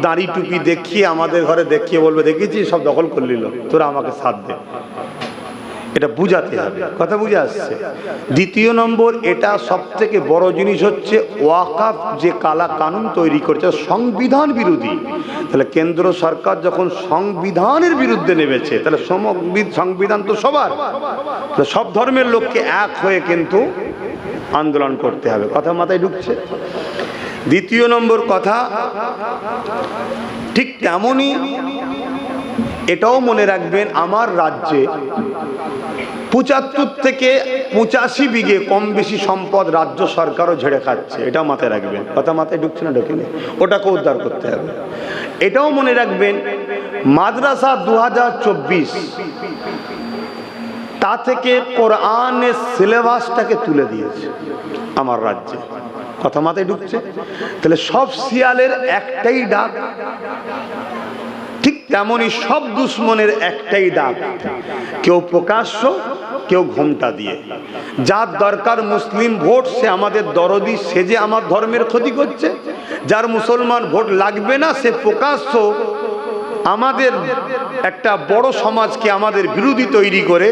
দাড়ি টুপি দেখিয়ে, আমাদের ঘরে দেখিয়ে বলবে, দেখেছি সব দখল করে নিল, তোরা আমাকে সাথ দে। এটা বুঝাতে হবে, কথা বুঝে আসছে। দ্বিতীয় নম্বর, এটা সব থেকে বড় জিনিস হচ্ছে ওয়াকাফ যে কালা কানুন তৈরি করেছে সংবিধান বিরোধী। তাহলে কেন্দ্র সরকার যখন সংবিধানের বিরুদ্ধে নেমেছে, তাহলে সংবিধান তো সবার, সব ধর্মের লোককে এক হয়ে কিন্তু আন্দোলন করতে হবে। কথা মাথায় ঢুকছে? দ্বিতীয় নম্বর কথা, ঠিক তেমনই এটাও মনে রাখবেন, আমার রাজ্যে 75 থেকে 85 বিঘে কম বেশি সম্পদ রাজ্য সরকারও ঝেড়ে খাচ্ছে, এটা মাথায় রাখবেন। কথা মাথায় ঢুকছে না? ঢুকেনি? ওটাকে উদ্ধার করতে হবে। এটাও মনে রাখবেন, মাদ্রাসা 2024 তা থেকে কোরআনের সিলেবাসটাকে তুলে দিয়েছে আমার রাজ্যে। কথা মাথায় ঢুকছে? তাহলে সব শিয়ালের একটাই ডাক, ঠিক তেমনি সব দুশ্মনের একটাই ডাক, কেউ প্রকাশ্য, কেউ ঘোমটা দিয়ে। যার দরকার মুসলিম ভোট, সে আমাদের দরদি সেজে আমার ধর্মের ক্ষতি করছে। যার মুসলমান ভোট লাগবে না, সে প্রকাশ্য আমাদের একটা বড় সমাজকে আমাদের বিরোধী তৈরি করে,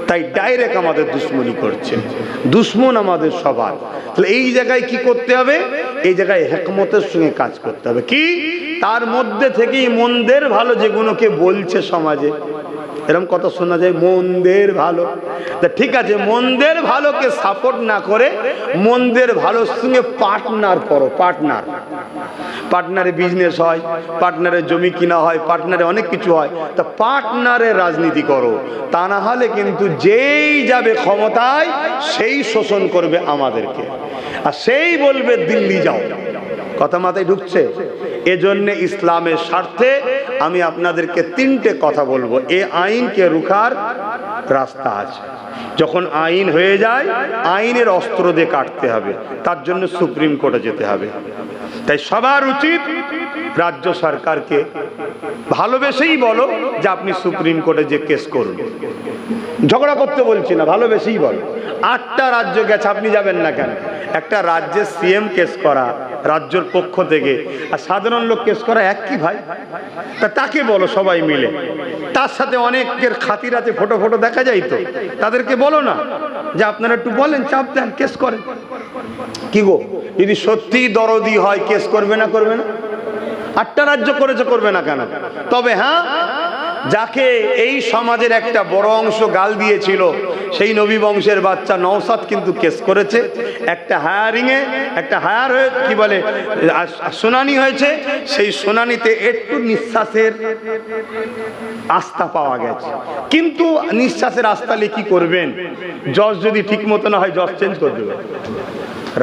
তাই ডাইরেক্ট আমাদের দুশ্মনী করছে। দুশ্মন আমাদের সবার। তাহলে এই জায়গায় কি করতে হবে? এই জায়গায় হিকমতের সঙ্গে কাজ করতে হবে। কি? তার মধ্যে থেকেই মন্দের ভালো যেগুলোকে বলছে সমাজে, এরকম কথা শোনা যায়, মন্দের ভালো। তা ঠিক আছে, মন্দের ভালোকে সাপোর্ট না করে মন্দের ভালোর সঙ্গে পার্টনার করো। পার্টনারে বিজনেস হয়, পার্টনারে জমি কিনা হয়, পার্টনারে অনেক কিছু হয়। তা পার্টনারে রাজনীতি করো, তা না হলে কিন্তু যেই যাবে ক্ষমতায় সেই শোষণ করবে আমাদেরকে, আর সেই বলবে দিল্লি যাও। কথা মাথায় ঢুকছে? এজন্য ইসলামের স্বার্থে আমি আপনাদেরকে 3টে কথা বলবো। এই আইনকে রুখার রাস্তা আছে। যখন আইন হয়ে যায়, আইনের অস্ত্র দিয়ে কাটতে হবে, তার জন্য সুপ্রিম কোর্টে যেতে হবে। তাই সবার উচিত রাজ্য সরকারকে ভালোবেসেই বলো যে আপনি সুপ্রিম কোর্টে যে কেস করুন। ঝগড়া করতে বলছি না, ভালোবেসেই বলো। 8টা রাজ্য গেছে, আপনি যাবেন না কেন? একটা রাজ্যের সিএম কেস করা রাজ্যের পক্ষ থেকে, আর সাধারণ লোক কেস করা এক কি ভাই? তা তাকে বলো সবাই মিলে, তার সাথে অনেকের খাতির আছে, ফটো দেখা যায়, তো তাদেরকে বলো না যে আপনারা একটু বলেন, চাপ দেন, কেস করেন। কি গো, যদি সত্যিই দরদি হয় কেস করবে না? করবে না? 8টা রাজ্য করেছে, করবে না কেন? তবে হ্যাঁ, যাকে এই সমাজের একটা বড় অংশ গাল দিয়েছিল, সেই নবী বংশের বাচ্চা নওশাদ কিন্তু কেস করেছে। একটা হায়ার হয়ে কি বলে শুনানি হয়েছে, সেই শুনানিতে একটু নিঃশ্বাসের আস্থা পাওয়া গেছে। কিন্তু নিঃশ্বাসের আস্থা নিয়ে কি করবেন? জজ যদি ঠিক মতো না হয়, জজ চেঞ্জ করে দেবে।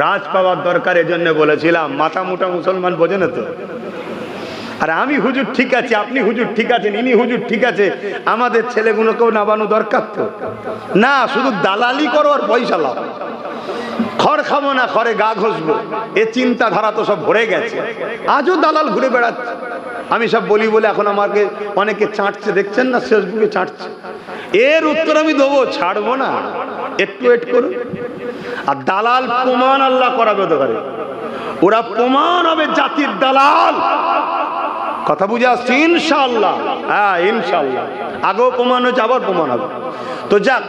রাজ পাওয়ার দরকার, এজন্য বলেছিলাম মাথা মোটা মুসলমান বোঝে না তো। আর আমি হুজুর ঠিক আছে, আপনি হুজুর ঠিক আছেন, ইনি হুজুর ঠিক আছে, আমাদের ছেলেগুলোকেও নামানো দরকার তো না। শুধু দালালি করো আর পয়সা লাও। খড় খাবো না, খড়ে গা ঘষবো, এ চিন্তাধারা তো সব ভরে গেছে। আজও দালাল ঘুরে বেড়াচ্ছে। আমি সব বলি বলে এখন আমাকে অনেকে চাটছে, দেখছেন না ফেসবুকে চাটছে। এর উত্তর আমি দেবো, ছাড়বো না, একটু ওয়েট করুন। আর দালাল প্রমাণ আল্লাহ করাবে দরকারে, ওরা প্রমাণ হবে জাতির দালাল। কথা বুঝে আসছে? ইনশাআল্লাহ, হ্যাঁ ইনশাআল্লাহ। আগেও প্রমাণ হয়েছে, আবার প্রমাণ হবে। তো যাক,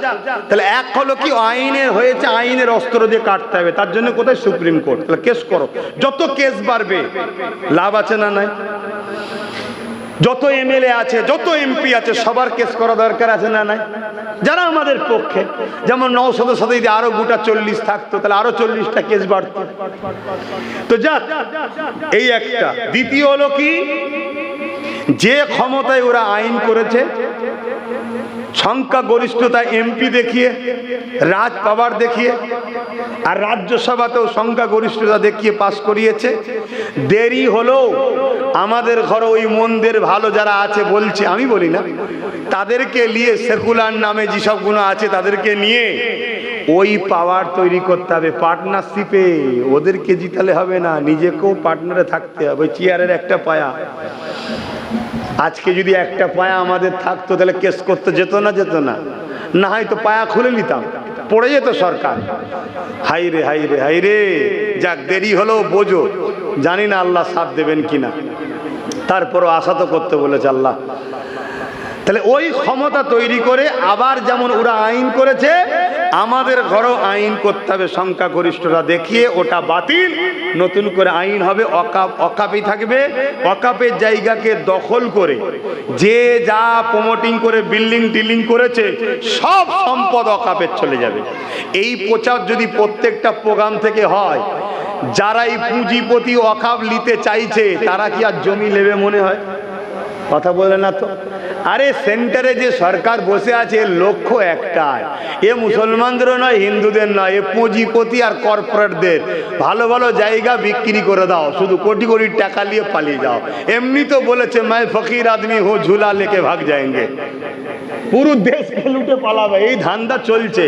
তাহলে এক হলো কি, আইনের হয়েছে, আইনের অস্ত্র দিয়ে কাটতে হবে। তার জন্য কোথায়? Supreme court. তাহলে কেস করো, যত কেস বাড়বে লাভ আছে না নাই? যত এমএলএ আছে, যত এমপি আছে, সবার কেস করা দরকার আছে না নাই? যারা আমাদের পক্ষে, যেমন নওশাদের সাথে যদি আরো গোটা 40 থাকতো, তাহলে আরো 40টা কেস বাড়তো। তো যাক, এই একটা। দ্বিতীয় হলো কি, যে ক্ষমতায় ওরা আইন করেছে, সংখ্যা গরিষ্ঠতা এমপি দেখিয়ে, রাজ পাওয়ার দেখিয়ে, আর রাজ্যসভাতেও সংখ্যা গরিষ্ঠতা দেখিয়ে পাস করিয়েছে। দেরি হলেও আমাদের ঘরে ওই মন্দের ভালো যারা আছে বলছে, আমি বলি না, তাদেরকে নিয়ে, সেকুলার নামে যেসব গুণ আছে তাদেরকে নিয়ে ওই পাওয়ার তৈরি করতে হবে। পার্টনারশিপে ওদেরকে জিতালে হবে না, নিজেকেও পার্টনারে থাকতে হবে। চেয়ারের একটা পায়া, আজকে যদি একটা পায়া আমাদের থাকতো, তাহলে কেস করতে যেত না? যেত না? না হয়তো পায়া খুলে নিতাম, পড়ে যেত সরকার। হাই রে হাই রে হাই রে। যাক, দেরি হলো বোঝো, জানি না আল্লাহ সাথ দেবেন কিনা, তারপরও আশা তো করতে বলেছে আল্লাহ। তাহলে ওই ক্ষমতা তৈরি করে আবার যেমন ওরা আইন করেছে, আমাদের ঘরেও আইন করতে হবে সংখ্যাগরিষ্ঠতা দেখিয়ে, ওটা বাতিল, নতুন করে আইন হবে, অকাপই থাকবে। অকাপের জায়গাকে দখল করে যে যা প্রমোটিং করে বিল্ডিং টিল্ডিং করেছে সব সম্পদ অকাপের চলে যাবে। এই প্রচার যদি প্রত্যেকটা প্রোগ্রাম থেকে হয়, যারা এই পুঁজিপতি অকাপ নিতে চাইছে তারা কি আর জমি নেবে মনে হয়? কথা বলে না তো। আরে সেন্টারে যে সরকার বসে আছে এর লক্ষ্য একটাই, এ মুসলমানদেরও নয় হিন্দুদের নয়, এ পুঁজিপতি আর কর্পোরেটদের ভালো ভালো জায়গা বিক্রি করে দাও, শুধু কোটি কোটি টাকা নিয়ে পালিয়ে যাও। এমনি তো বলেছে मैं फकीर आदमी हूँ झूला लेके भाग जाएंगे, পুরো দেশকে লুটে পালাবে, এই ধান্দা চলছে।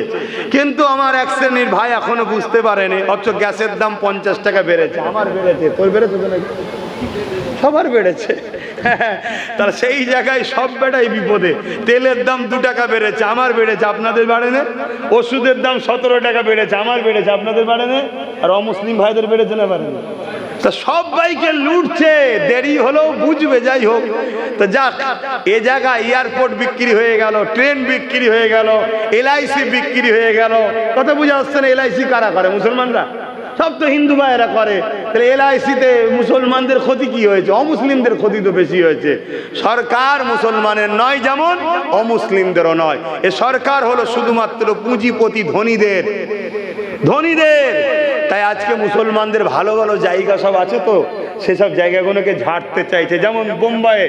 কিন্তু আমার এক শ্রেণীর ভাই এখনো বুঝতে পারেনি, অথচ গ্যাসের দাম 50 টাকা বেড়েছে, আমার বেড়েছে, তোর বেড়েছে তো নাকি? সবার বেড়েছে। তাহলে সেই জায়গায় সব বেটাই বিপদে। তেলের দাম 2 টাকা বেড়েছে, আমার বেড়েছে, আপনাদের বাড়ে না? ওষুধের দাম 17 টাকা বেড়েছে, আমার বেড়েছে, আপনাদের বাড়ে না? আর অমুসলিম ভাইদের বেড়েছে না বাড়ে না? তা সব ভাইকে লুটছে, দেরি হলেও বুঝবে। যাই হোক, তো যাক, এ জায়গায় এয়ারপোর্ট বিক্রি হয়ে গেল, ট্রেন বিক্রি হয়ে গেল, এলআইসি বিক্রি হয়ে গেল। কথা বুঝে আসছে না? এলআইসি কারা করে? মুসলমানরা। সব তো হিন্দু ভাইয়েরা করে। তাহলে এলআইসিতে মুসলমানদের ক্ষতি কি হয়েছে? অমুসলিমদের ক্ষতি তো বেশি হয়েছে। সরকার মুসলমানের নয়, যেমন অমুসলিমদেরও নয়। এ সরকার হলো শুধুমাত্র পুঁজিপতি ধনীদের। তাই আজকে মুসলমানদের ভালো ভালো জায়গা সব আছে, তো সেসব জায়গাগুলোকে ঝাড়তে চাইছে। যেমন বোম্বাইয়ে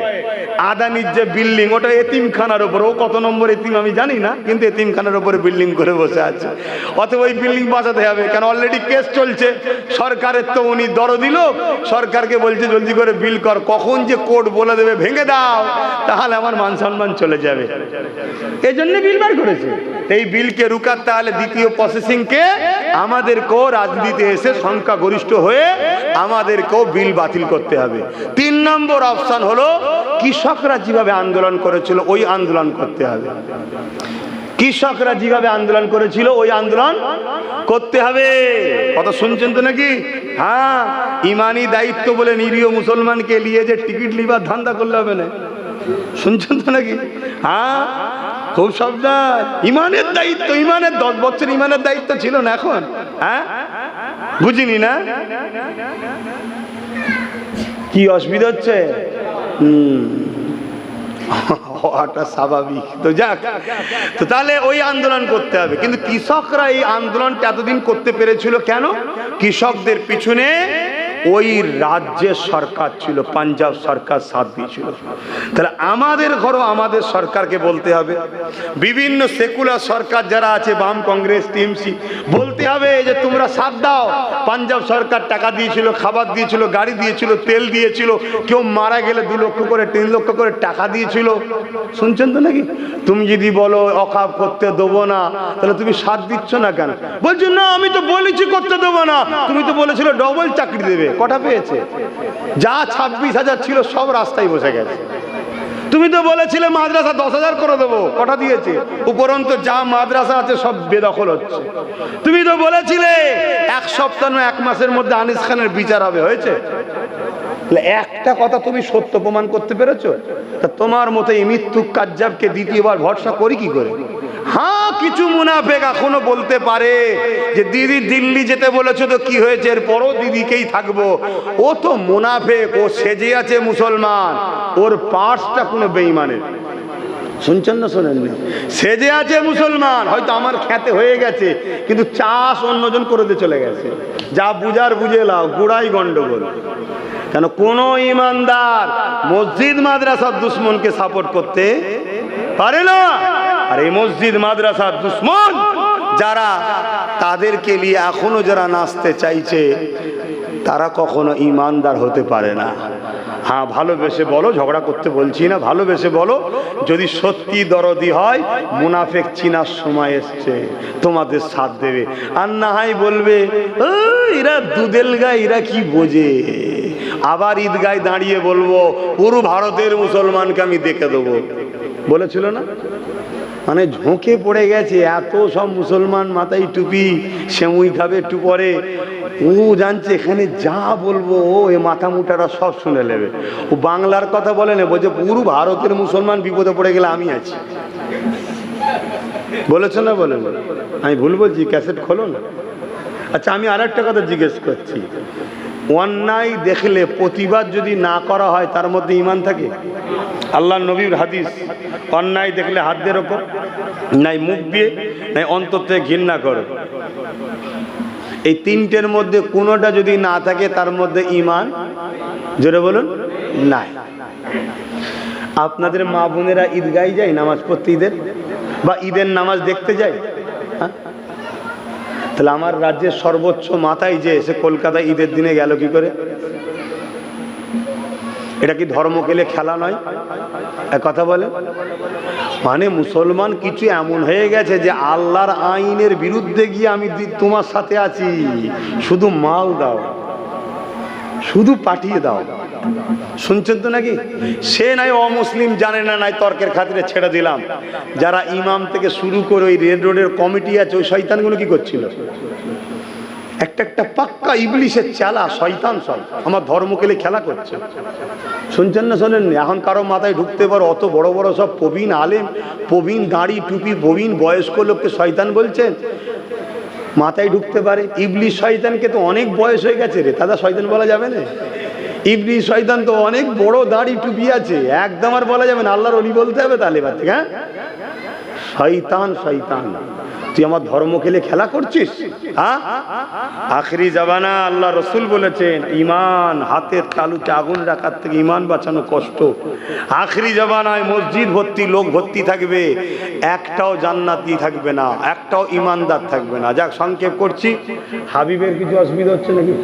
আদানির যে বিল্ডিং, ওটা এতিমখানার ওপর, ও কত নম্বর এতিম আমি জানি না, কিন্তু এতিমখানার ওপরে বিল্ডিং করে বসে আছে। অতএব ওই বিল্ডিং বাঁচাতে হবে, কারণ অলরেডি কেস চলছে সরকারের। তো উনি দরদি লোক, সরকারকে বলছে জলদি করে বিল কর, কখন যে কোর্ট বলে দেবে ভেঙে দাও, তাহলে আমার মান সম্মান চলে যাবে। এই জন্য বিল বার করেছে। এই বিলকে রুকাতে হলে দ্বিতীয় প্রসেসিংকে আমাদেরকেও রাজনীতিতে এসে সংখ্যাগরিষ্ঠ হয়ে আমাদেরকেও বিল বাতিল করতে হবে। 3 নম্বর অপশন হলো কৃষকরা যেভাবে আন্দোলন করেছিল ওই আন্দোলন করতে হবে। কৃষকরা যেভাবে আন্দোলন করেছিল ওই আন্দোলন করতে হবে। কথা শুনছেন তো নাকি? হ্যাঁ, ইমানি দায়িত্ব বলে নিরীহ মুসলমানকে নিয়ে যে টিকিট লিবার ধান্দা করলে হবে না। শুনছেন তো নাকি? হ্যাঁ, খুব সাবধান। ইমানের দায়িত্ব, ইমানের 10 বছর ইমানের দায়িত্ব ছিল না, এখন হ্যাঁ বুঝিনি না? কি অসুবিধা হচ্ছে? হওয়াটা স্বাভাবিক। তো যাক, তো তাহলে ওই আন্দোলন করতে হবে। কিন্তু কৃষকরা এই আন্দোলনটা এতদিন করতে পেরেছিল কেন? কৃষকদের পিছনে ওই রাজ্যের সরকার ছিল, পাঞ্জাব সরকার সাথ দিয়েছিল। তাহলে আমাদের ঘরও আমাদের সরকারকে বলতে হবে, বিভিন্ন সেকুলার সরকার যারা আছে, বাম, কংগ্রেস, টিএমসি, বলতে হবে যে তোমরা সাথ দাও। পাঞ্জাব সরকার টাকা দিয়েছিল, খাবার দিয়েছিল, গাড়ি দিয়েছিল, তেল দিয়েছিল, কেউ মারা গেলে 2 লক্ষ করে 3 লক্ষ করে টাকা দিয়েছিল। শুনছেন তো নাকি? তুমি যদি বলো অকাপ করতে দেবো না, তাহলে তুমি সাথ দিচ্ছ না কেন? বলছো না আমি তো বলেছি করতে দেবো না, তুমি তো বলেছিল ডবল চাকরি দেবে। কটা পেয়েছে? যা 26,000 ছিল সব রাস্তায় বসে গেছে। তুমি তো বলেছিলে মাদ্রাসা 10,000 করে দেবো, কটা দিয়েছে? উপরন্তু যা মাদ্রাসা আছে সব বেদখল হচ্ছে। তুমি তো বলেছিলে 1 সপ্তাহ 1 মাসের মধ্যে আনিস খানের বিচার হবে, হয়েছে? একটা কথা তুমি সত্য প্রমাণ করতে পেরেছো? তা তোমার মতো এই মৃত্যুক কাজ্জাবকে দ্বিতীয়বার ভরসা করি কি করে? হ্যাঁ, কিছু মুনাফেক এখনো বলতে পারে যে দিদি দিল্লি যেতে বলেছো তো কি হয়েছে, এরপরও দিদিকেই থাকবো। ও তো মুনাফেক, ও সেজে আছে মুসলমান, ওর পার্টসটা কোনো বেঈমানের। শুনছেন না শোনেননি? সেজে আছে মুসলমান, হয়তো আমার খ্যাতে হয়ে গেছে, কিন্তু চাষ অন্যজন করে দিয়ে চলে গেছে। যা বুঝার বুঝে লাও, গুড়াই গন্ডগোল। কেন কোন ইমানদার মসজিদ মাদ্রাসার দুশ্মনকে সাপোর্ট করতে পারে না। আর এই মসজিদ মাদ্রাসার দুশ্মন যারা, তাদেরকে নিয়ে এখনো যারা নাচতে চাইছে, তারা কখনো ইমানদার হতে পারে না। হ্যাঁ, ভালোবেসে বলো, ঝগড়া করতে বলছি না, ভালোবেসে বলো। যদি সত্যি দরদি হয়, মুনাফেক চিনার সময় এসছে, তোমাদের সাথ দেবে। আর না হয় বলবে এরা দুধেল গায়ে, এরা কি বোঝে। আবার ঈদগায় দাঁড়িয়ে বলবো পুরো ভারতের মুসলমানকে আমি দেখে দেবো, বলেছিল না? মানে ঝোঁকে পড়ে গেছে এত সব মুসলমান, মাথায় টুপি, সেমুই খাবে একটু পরে, ও জানছে এখানে যা বলবো ও এ মাথা মুটারা সব শুনে নেবে। ও বাংলার কথা বলে না, বলছে পুরো ভারতের মুসলমান বিপদে পড়ে গেলে আমি আছি। বলেছ না বলেন? আমি ভুল বলছি? ক্যাসেট খোলো না। আচ্ছা, আমি আর একটা কথা জিজ্ঞেস করছি, অন্যায় দেখলে প্রতিবাদ যদি না করা হয় তার মধ্যে ঈমান থাকে? আল্লাহ নবীর হাদিস, অন্যায় দেখলে হাত দিয়ে রকম, নাই মুখ দিয়ে, নাই অন্তর থেকে ঘৃণা করো। এই তিনটের মধ্যে কোনোটা যদি না থাকে তার মধ্যে ঈমান, জোরে বলুন, নাই। আপনাদের মা বোনেরা ঈদগায় যায় নামাজ পড়তে, ঈদের বা ঈদের নামাজ দেখতে যায়? হ্যাঁ, তাহলে আমার রাজ্যের সর্বোচ্চ মাথায় যে সে কলকাতায় ঈদের দিনে গেল কি করে? এটা কি ধর্ম খেলে খেলা নয়? এক কথা বলে, মানে মুসলমান কিছু এমন হয়ে গেছে যে আল্লাহর আইনের বিরুদ্ধে গিয়ে আমি তোমার সাথে আছি, শুধু মাল দাও, শুধু পাঠিয়ে দাও। শুনছেন তো নাকি? সে নাই অমুসলিম, জানে না, নাই তর্কের খাতিরে ছেড়ে দিলাম। যারা ইমাম থেকে শুরু করে ওই রেড রোডের কমিটি আছে, ওই শয়তানগুলো কি করছিল? একটা একটা পাক্কা ইবলিশের চালা শয়তান, সব আমার ধর্ম কেলে খেলা করছে। শুনছেন না শোনেননি? এখন কারো মাথায় ঢুকতে পারো অত বড় বড় সব প্রবীণ আলেম, প্রবীণ দাড়ি টুপি, প্রবীণ বয়স্ক লোককে শয়তান বলছেন? মাথায় ঢুকতে পারে? ইবলিশ শয়তানকে তো অনেক বয়স হয়ে গেছে রে, দাদা শয়তান বলা যাবে না? ইবলিশ শয়তান তো অনেক বড় দাড়ি টুপি আছে, একদম আর বলা যাবে না, আল্লাহর ওলি বলতে হবে তাহলে বাদ থেকে। হ্যাঁ, শয়তান শয়তান, তুই আমার ধর্ম খেলে খেলা করছিস? হ্যাঁ, আখরি জামানা আল্লাহ রসুল বলেছেন ঈমান হাতের তালুতে আগুন রাখার থেকে ঈমান বাঁচানো কষ্ট। আখরি জামানায় মসজিদ ভর্তি লোক ভর্তি থাকবে, একটাও জান্নাতি থাকবে না, একটাও ঈমানদার থাকবে না। যাক, সংক্ষেপ করছি। হাবিবের কিছু অসুবিধা হচ্ছে নাকি?